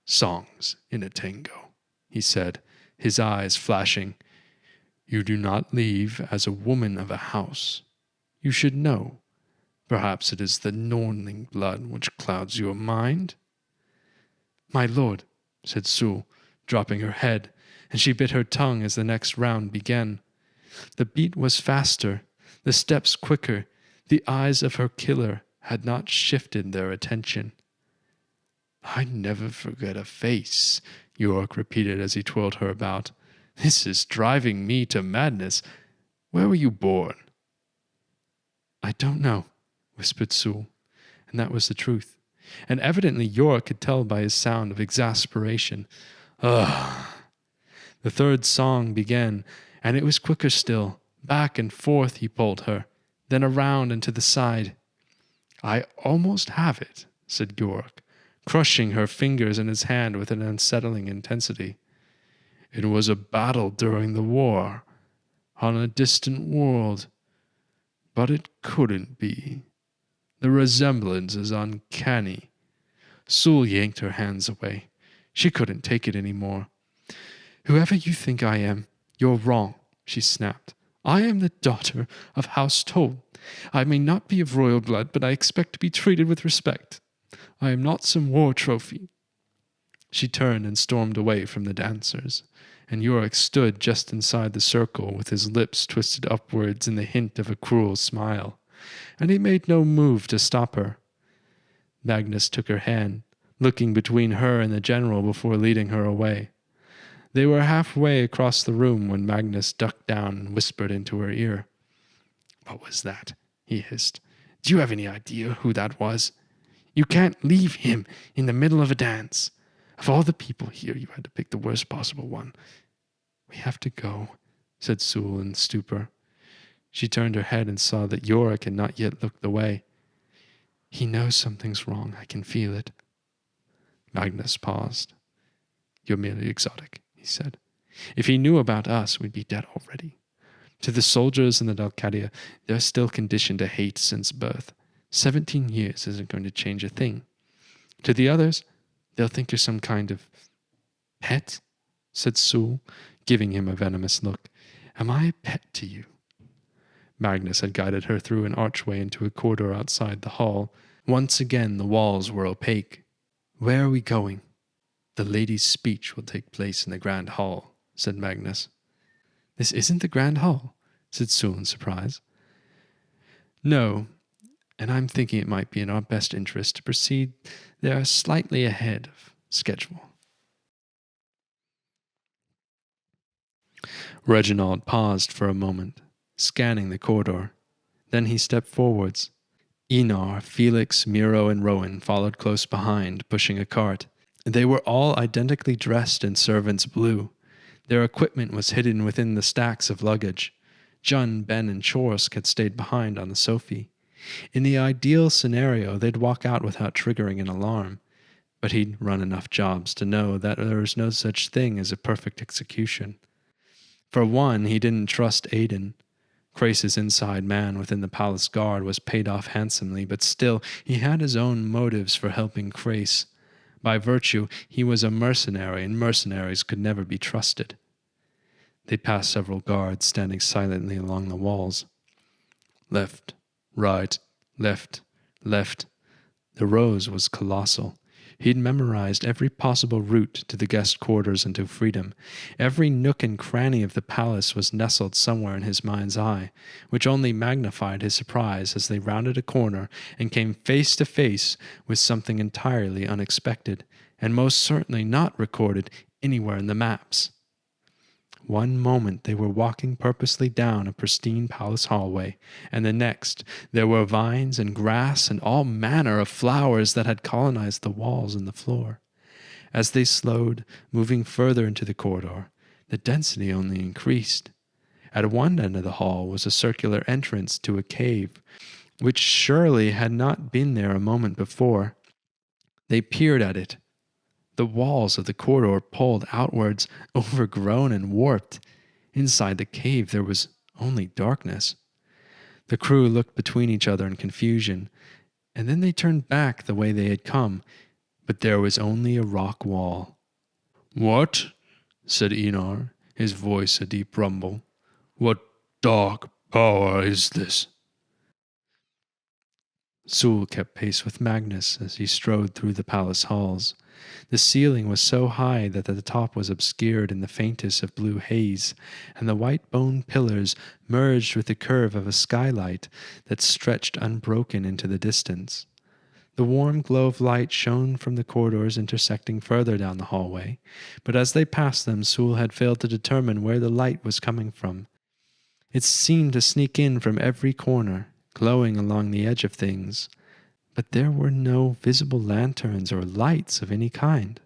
songs in a tango, he said, his eyes flashing. You do not leave as a woman of a house. You should know. Perhaps it is the Nordling blood which clouds your mind. My lord, said Sule, dropping her head, and she bit her tongue as the next round began. The beat was faster, the steps quicker. The eyes of her killer had not shifted their attention. I never forget a face, Yorick repeated as he twirled her about. This is driving me to madness. Where were you born? I don't know, whispered Sule, and that was the truth. And evidently Yorick could tell by his sound of exasperation. Ugh. The third song began, and it was quicker still. Back and forth he pulled her, then around and to the side. I almost have it, said Yorick, crushing her fingers in his hand with an unsettling intensity. It was a battle during the war, on a distant world, but it couldn't be. The resemblance is uncanny. Sule yanked her hands away. She couldn't take it any more. Whoever you think I am, you're wrong, she snapped. I am the daughter of House Toll. I may not be of royal blood, but I expect to be treated with respect. I am not some war trophy." She turned and stormed away from the dancers, and Yorick stood just inside the circle with his lips twisted upwards in the hint of a cruel smile, and he made no move to stop her. Magnus took her hand, looking between her and the general before leading her away. They were halfway across the room when Magnus ducked down and whispered into her ear. "What was that?" he hissed. "Do you have any idea who that was? You can't leave him in the middle of a dance. Of all the people here, you had to pick the worst possible one." "We have to go," said Sule in stupor. She turned her head and saw that Yorick had not yet looked away. "He knows something's wrong. I can feel it." Magnus paused. "You're merely exotic," he said. "If he knew about us, we'd be dead already. To the soldiers in the Dalcadia, they're still conditioned to hate since birth. 17 years isn't going to change a thing. To the others, they'll think you're some kind of pet," said Sule, giving him a venomous look. "Am I a pet to you?" Magnus had guided her through an archway into a corridor outside the hall. Once again the walls were opaque. "Where are we going?" "The lady's speech will take place in the grand hall," said Magnus. "This isn't the grand hall," said Sule in surprise. "No, and I'm thinking it might be in our best interest to proceed there slightly ahead of schedule." Reginald paused for a moment, scanning the corridor. Then he stepped forwards. Enar, Felix, Miro, and Rowan followed close behind, pushing a cart. They were all identically dressed in servant's blue. Their equipment was hidden within the stacks of luggage. Jun, Ben, and Chorsk had stayed behind on the Sophie. In the ideal scenario, they'd walk out without triggering an alarm, but he'd run enough jobs to know that there was no such thing as a perfect execution. For one, he didn't trust Aiden. Crace's inside man within the palace guard was paid off handsomely, but still, he had his own motives for helping Crace. By virtue, he was a mercenary, and mercenaries could never be trusted. They passed several guards standing silently along the walls. Left, right, left, left. The rows was colossal. He'd memorized every possible route to the guest quarters and to freedom. Every nook and cranny of the palace was nestled somewhere in his mind's eye, which only magnified his surprise as they rounded a corner and came face to face with something entirely unexpected, and most certainly not recorded anywhere in the maps. One moment they were walking purposely down a pristine palace hallway, and the next there were vines and grass and all manner of flowers that had colonized the walls and the floor. As they slowed, moving further into the corridor, the density only increased. At one end of the hall was a circular entrance to a cave, which surely had not been there a moment before. They peered at it. The walls of the corridor pulled outwards, overgrown and warped. Inside the cave there was only darkness. The crew looked between each other in confusion, and then they turned back the way they had come, but there was only a rock wall. "What?" said Enar, his voice a deep rumble. "What dark power is this?" Sule kept pace with Magnus as he strode through the palace halls. The ceiling was so high that the top was obscured in the faintest of blue haze, and the white bone pillars merged with the curve of a skylight that stretched unbroken into the distance. The warm glow of light shone from the corridors intersecting further down the hallway, but as they passed them, Sule had failed to determine where the light was coming from. It seemed to sneak in from every corner, glowing along the edge of things, but there were no visible lanterns or lights of any kind.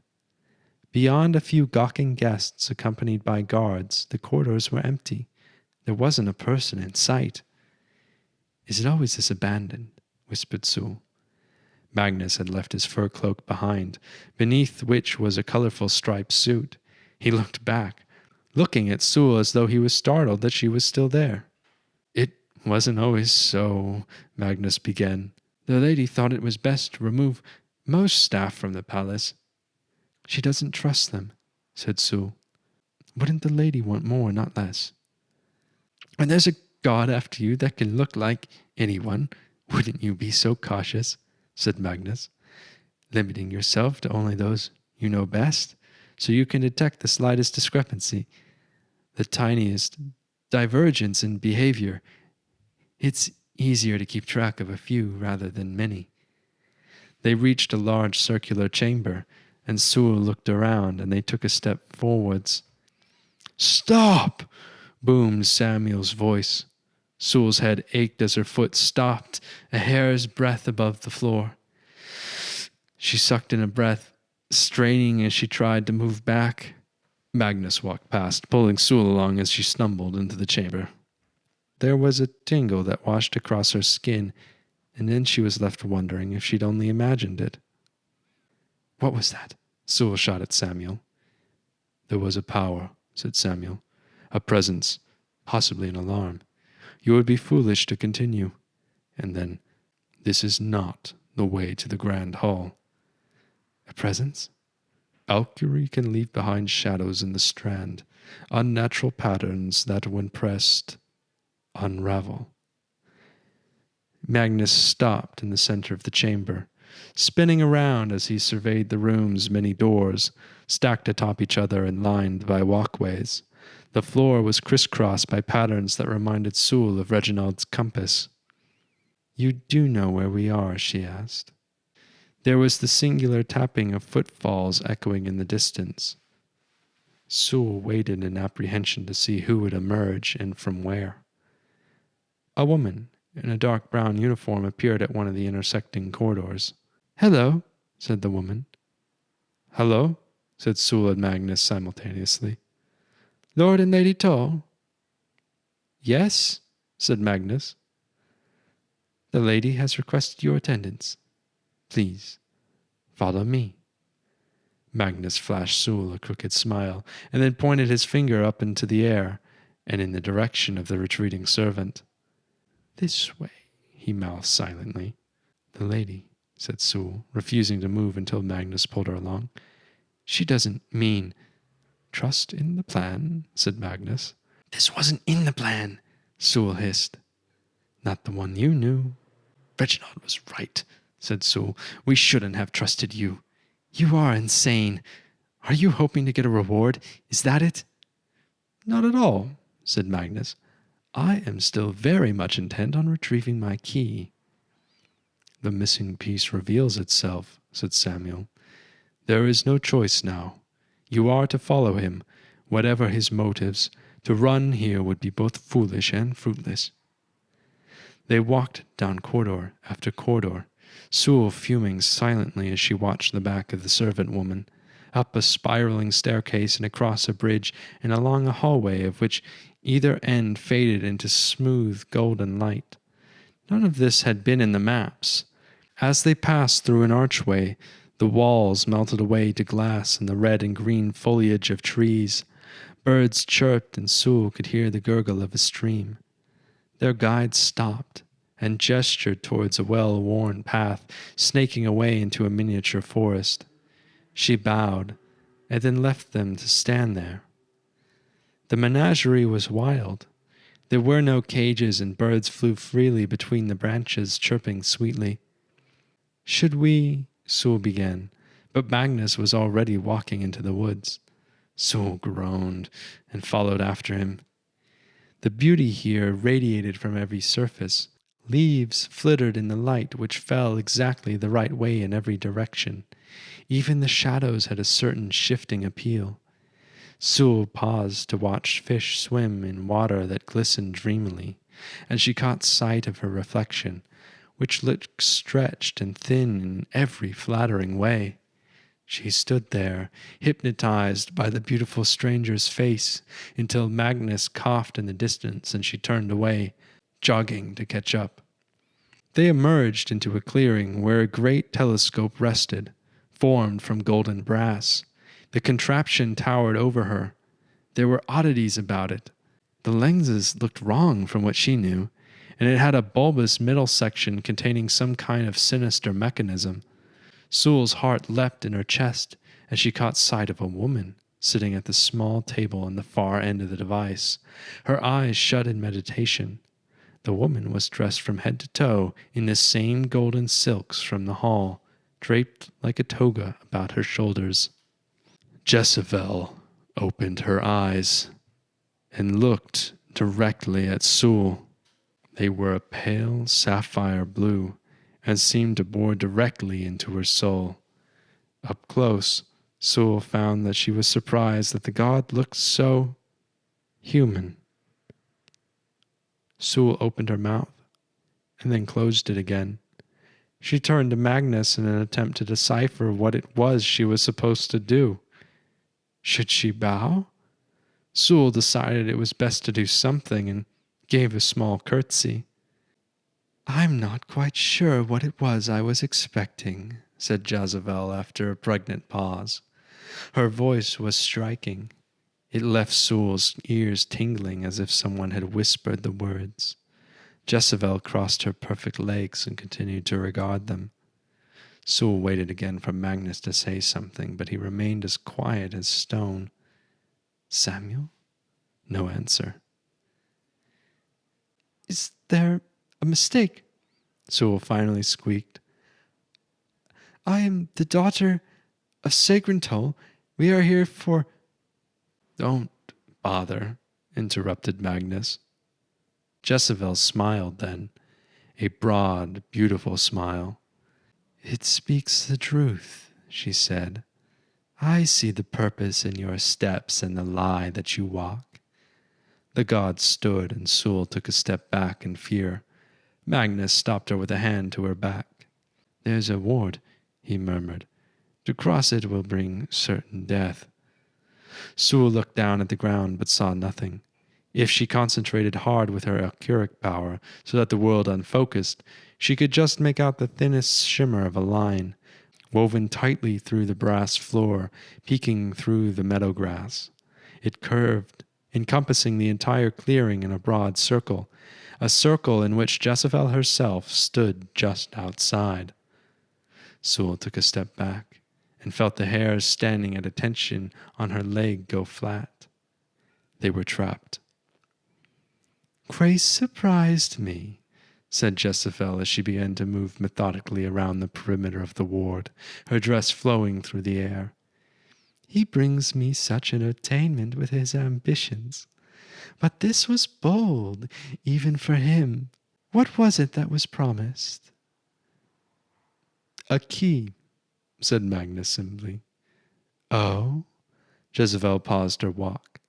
Beyond a few gawking guests accompanied by guards, the corridors were empty. There wasn't a person in sight. "Is it always this abandoned?" whispered Sule. Magnus had left his fur cloak behind, beneath which was a colorful striped suit. He looked back, looking at Sule as though he was startled that she was still there. "It wasn't always so," Magnus began. "The lady thought it was best to remove most staff from the palace." "She doesn't trust them," said Sule. "Wouldn't the lady want more, not less?" When there's a god after you that can look like anyone, wouldn't you be so cautious? Said Magnus, limiting yourself to only those you know best, so you can detect the slightest discrepancy, the tiniest divergence in behavior. It's easier to keep track of a few rather than many. They reached a large circular chamber, and Sule looked around, and they took a step forwards. "Stop!" boomed Samuel's voice. Sule's head ached as her foot stopped a hair's breadth above the floor. She sucked in a breath, straining as she tried to move back. Magnus walked past, pulling Sule along as she stumbled into the chamber. There was a tingle that washed across her skin, and then she was left wondering if she'd only imagined it. "What was that?" Sule shot at Samuel. "There was a power," said Samuel. "A presence, possibly an alarm. You would be foolish to continue." And then, "This is not the way to the Grand Hall." "A presence?" "Valkyrie can leave behind shadows in the strand, unnatural patterns that, when pressed, unravel." Magnus stopped in the center of the chamber, spinning around as he surveyed the room's many doors, stacked atop each other and lined by walkways. The floor was crisscrossed by patterns that reminded Sule of Reginald's compass. "You do know where we are?" she asked. There was the singular tapping of footfalls echoing in the distance. Sule waited in apprehension to see who would emerge and from where. A woman in a dark brown uniform appeared at one of the intersecting corridors. "Hello," said the woman. "Hello," said Sule and Magnus simultaneously. "Lord and Lady Tull?" "Yes," said Magnus. "The lady has requested your attendance. Please, follow me." Magnus flashed Sule a crooked smile, and then pointed his finger up into the air, and in the direction of the retreating servant. "This way," he mouthed silently. "The lady," said Sule, refusing to move until Magnus pulled her along. "She doesn't mean—" "Trust in the plan," said Magnus. "This wasn't in the plan," Sule hissed. "Not the one you knew." "Reginald was right," said Sule. "We shouldn't have trusted you. You are insane. Are you hoping to get a reward? Is that it?" "Not at all," said Magnus. "I am still very much intent on retrieving my key." "The missing piece reveals itself," said Samuel. "There is no choice now. You are to follow him, whatever his motives. To run here would be both foolish and fruitless." They walked down corridor after corridor, Sule fuming silently as she watched the back of the servant woman, up a spiraling staircase and across a bridge and along a hallway of which either end faded into smooth golden light. None of this had been in the maps. As they passed through an archway, the walls melted away to glass in the red and green foliage of trees. Birds chirped, and Sule could hear the gurgle of a stream. Their guide stopped and gestured towards a well-worn path snaking away into a miniature forest. She bowed and then left them to stand there. The menagerie was wild. There were no cages, and birds flew freely between the branches, chirping sweetly. "Should we—" Sule began, but Magnus was already walking into the woods. Sule groaned and followed after him. The beauty here radiated from every surface. Leaves flittered in the light, which fell exactly the right way in every direction. Even the shadows had a certain shifting appeal. Sule paused to watch fish swim in water that glistened dreamily, and she caught sight of her reflection, which looked stretched and thin in every flattering way. She stood there, hypnotized by the beautiful stranger's face, until Magnus coughed in the distance and she turned away, jogging to catch up. They emerged into a clearing where a great telescope rested, formed from golden brass. The contraption towered over her. There were oddities about it. The lenses looked wrong from what she knew, and it had a bulbous middle section containing some kind of sinister mechanism. Sule's heart leapt in her chest as she caught sight of a woman. sitting at the small table in the far end of the device, her eyes shut in meditation. The woman was dressed from head to toe in the same golden silks from the hall, draped like a toga about her shoulders. Jezebel opened her eyes and looked directly at Sule. They were a pale sapphire blue and seemed to bore directly into her soul. Up close, Sule found that she was surprised that the god looked so human. Sule opened her mouth and then closed it again. She turned to Magnus in an attempt to decipher what it was she was supposed to do. Should she bow? Sule decided it was best to do something and gave a small curtsy. "I'm not quite sure what it was I was expecting," said Jezebel after a pregnant pause. Her voice was striking. It left Sule's ears tingling as if someone had whispered the words. Jezebel crossed her perfect legs and continued to regard them. Sule waited again for Magnus to say something, but he remained as quiet as stone. "Samuel?" No answer. "Is there a mistake?" Sule finally squeaked. "I am the daughter of Sagrantol. We are here for—" "Don't bother," interrupted Magnus. Jezebel smiled then, a broad, beautiful smile. "It speaks the truth," she said. "I see the purpose in your steps and the lie that you walk." The god stood, and Sule took a step back in fear. Magnus stopped her with a hand to her back. "There's a ward," he murmured. "To cross it will bring certain death." Sule looked down at the ground but saw nothing. If she concentrated hard with her Alchuric power so that the world unfocused, she could just make out the thinnest shimmer of a line, woven tightly through the brass floor, peeking through the meadow grass. It curved, encompassing the entire clearing in a broad circle, a circle in which Jezebel herself stood just outside. Sule took a step back and felt the hairs standing at attention on her leg go flat. They were trapped. "Grace surprised me," said Jezebel as she began to move methodically around the perimeter of the ward, her dress flowing through the air. "He brings me such entertainment with his ambitions. But this was bold, even for him. What was it that was promised?" "A key," said Magnus simply. "Oh?" Jezebel paused her walk.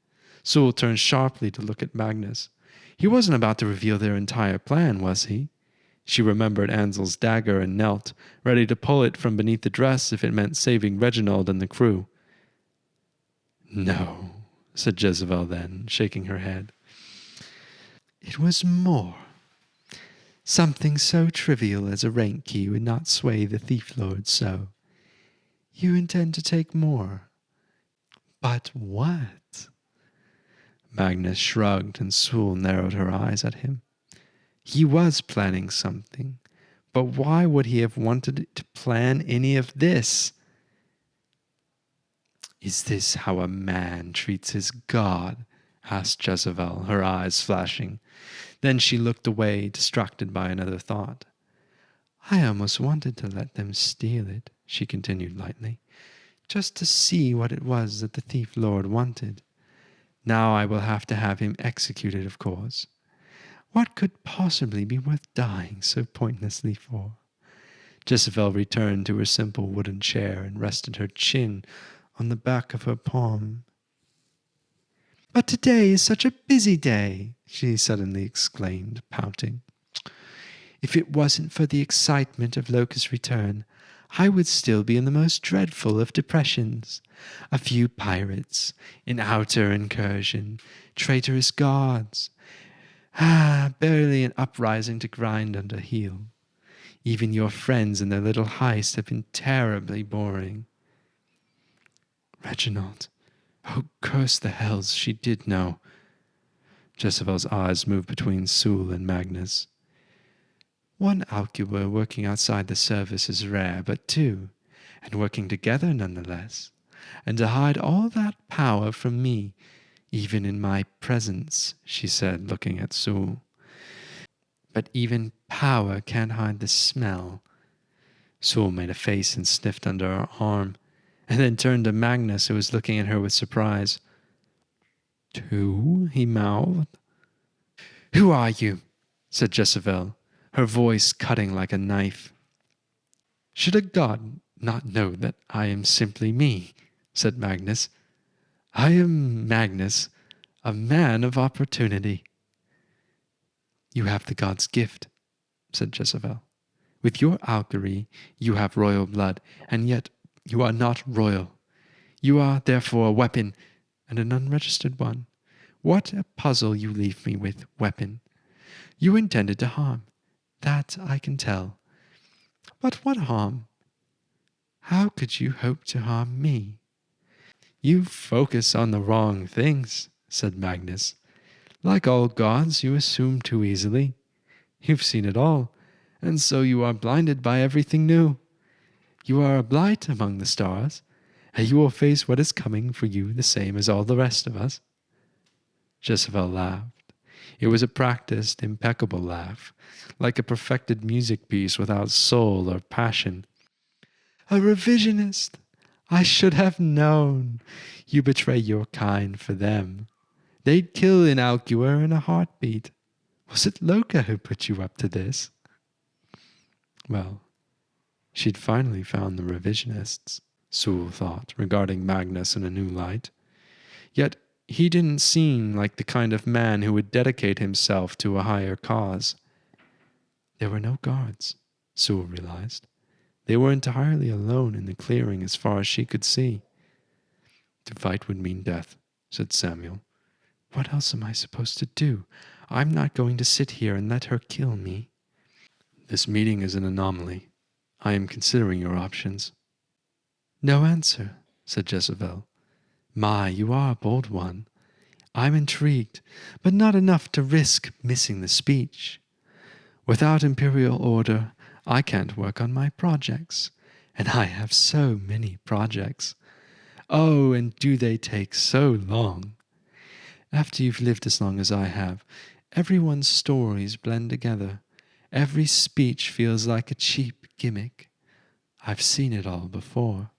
Sule turned sharply to look at Magnus. He wasn't about to reveal their entire plan, was he? She remembered Ansel's dagger and knelt, ready to pull it from beneath the dress if it meant saving Reginald and the crew. "No," said Jezebel then, shaking her head. "It was more. Something so trivial as a rank key would not sway the thief lord so. You intend to take more. But what?" Magnus shrugged, and Sule narrowed her eyes at him. He was planning something, but why would he have wanted to plan any of this? "Is this how a man treats his god?" asked Jezebel, her eyes flashing. Then she looked away, distracted by another thought. "I almost wanted to let them steal it," she continued lightly, "just to see what it was that the thief lord wanted. Now I will have to have him executed, of course. What could possibly be worth dying so pointlessly for?" Jezebel returned to her simple wooden chair and rested her chin on the back of her palm. "But today is such a busy day," she suddenly exclaimed, pouting. "If it wasn't for the excitement of Locust's return, I would still be in the most dreadful of depressions. A few pirates, an outer incursion, traitorous guards. Barely an uprising to grind under heel. Even your friends and their little heist have been terribly boring." "Reginald, oh, curse the hells, she did know." Jezebel's eyes moved between Sule and Magnus. "One Alcuba working outside the service is rare, but two, and working together nonetheless. and to hide all that power from me, even in my presence," she said, looking at Sule. "But even power can't hide the smell." Sule made a face and sniffed under her arm, and then turned to Magnus, who was looking at her with surprise. "Two?" he mouthed. "Who are you?" said Jezebel, her voice cutting like a knife. "Should a god not know that I am simply me?" said Magnus. "I am Magnus, a man of opportunity." "You have the god's gift," said Jezebel. "With your augury you have royal blood, and yet you are not royal. You are therefore a weapon, and an unregistered one. What a puzzle you leave me with, weapon. You intended to harm. That I can tell. But what harm? How could you hope to harm me?" "You focus on the wrong things," said Magnus. "Like all gods, you assume too easily. You've seen it all, and so you are blinded by everything new. You are a blight among the stars, and you will face what is coming for you the same as all the rest of us." Jezebel laughed. It was a practiced, impeccable laugh, like a perfected music piece without soul or passion. "A revisionist! I should have known. You betray your kind for them. They'd kill an Alcuer in a heartbeat. Was it Loka who put you up to this?" Well, she'd finally found the revisionists, Sule thought, regarding Magnus in a new light. Yet he didn't seem like the kind of man who would dedicate himself to a higher cause. There were no guards, Sule realized. They were entirely alone in the clearing as far as she could see. "To fight would mean death," said Samuel. "What else am I supposed to do? I'm not going to sit here and let her kill me." "This meeting is an anomaly. I am considering your options." "No answer," said Jezebel. "My, you are a bold one. I'm intrigued, but not enough to risk missing the speech. Without imperial order, I can't work on my projects, and I have so many projects. Oh, and do they take so long? After you've lived as long as I have, everyone's stories blend together. Every speech feels like a cheap gimmick. I've seen it all before."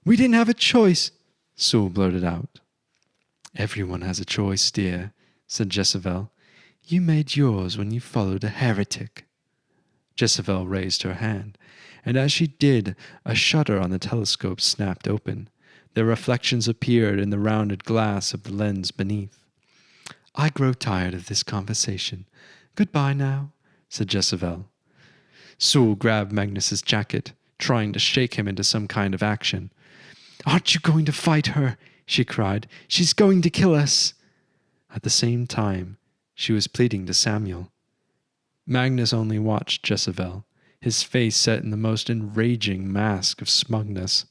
"We didn't have a choice," Sule blurted out. "Everyone has a choice, dear," said Jezebel. "You made yours when you followed a heretic." Jezebel raised her hand, and as she did, a shutter on the telescope snapped open. Their reflections appeared in the rounded glass of the lens beneath. "I grow tired of this conversation. Goodbye now," said Jezebel. Sule grabbed Magnus's jacket, trying to shake him into some kind of action. "Aren't you going to fight her?" she cried. "She's going to kill us." At the same time, she was pleading to Samuel. Magnus only watched Jezebel, his face set in the most enraging mask of smugness.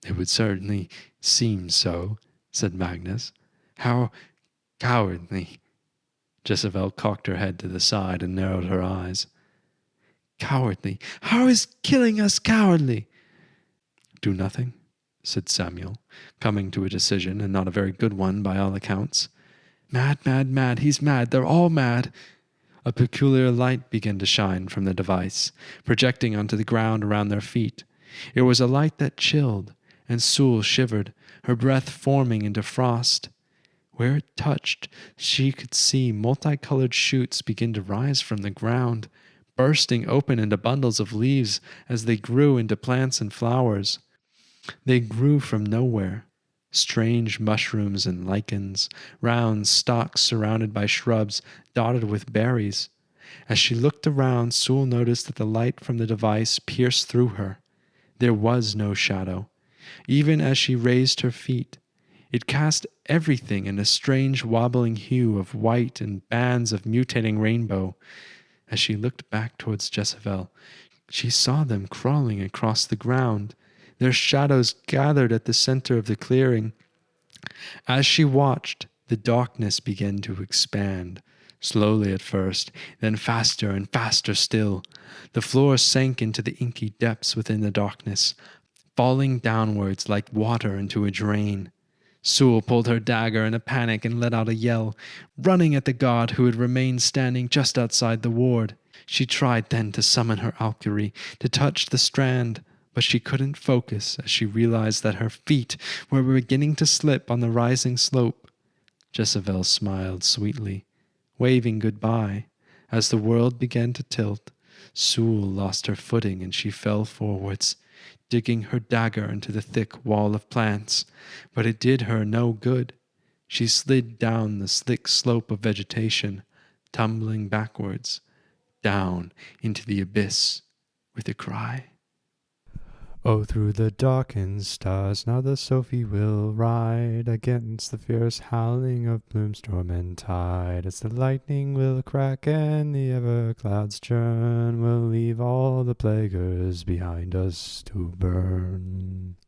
"It would certainly seem so," said Magnus. "How cowardly." Jezebel cocked her head to the side and narrowed her eyes. "Cowardly? How is killing us cowardly?" "Do nothing," said Samuel, coming to a decision, and not a very good one by all accounts. "Mad, mad, mad, he's mad, they're all mad." A peculiar light began to shine from the device, projecting onto the ground around their feet. It was a light that chilled, and Sule shivered, her breath forming into frost. Where it touched, she could see multicolored shoots begin to rise from the ground, bursting open into bundles of leaves as they grew into plants and flowers. They grew from nowhere. Strange mushrooms and lichens, round stalks surrounded by shrubs dotted with berries. As she looked around, Sule noticed that the light from the device pierced through her. There was no shadow. Even as she raised her feet, it cast everything in a strange wobbling hue of white and bands of mutating rainbow. As she looked back towards Jezebel, she saw them crawling across the ground. Their shadows gathered at the center of the clearing. As she watched, the darkness began to expand, slowly at first, then faster and faster still. The floor sank into the inky depths within the darkness. falling downwards like water into a drain. Sule pulled her dagger in a panic and let out a yell, running at the god who had remained standing just outside the ward. She tried then to summon her Valkyrie to touch the strand, but she couldn't focus as she realized that her feet were beginning to slip on the rising slope. Jezebel smiled sweetly, waving goodbye. As the world began to tilt, Sule lost her footing and she fell forwards, digging her dagger into the thick wall of plants, but it did her no good. She slid down the slick slope of vegetation, tumbling backwards, down into the abyss with a cry. Oh, through the darkened stars now the Sophie will ride against the fierce howling of plume, storm, and tide. As the lightning will crack and the ever clouds churn, we'll leave all the plaguers behind us to burn.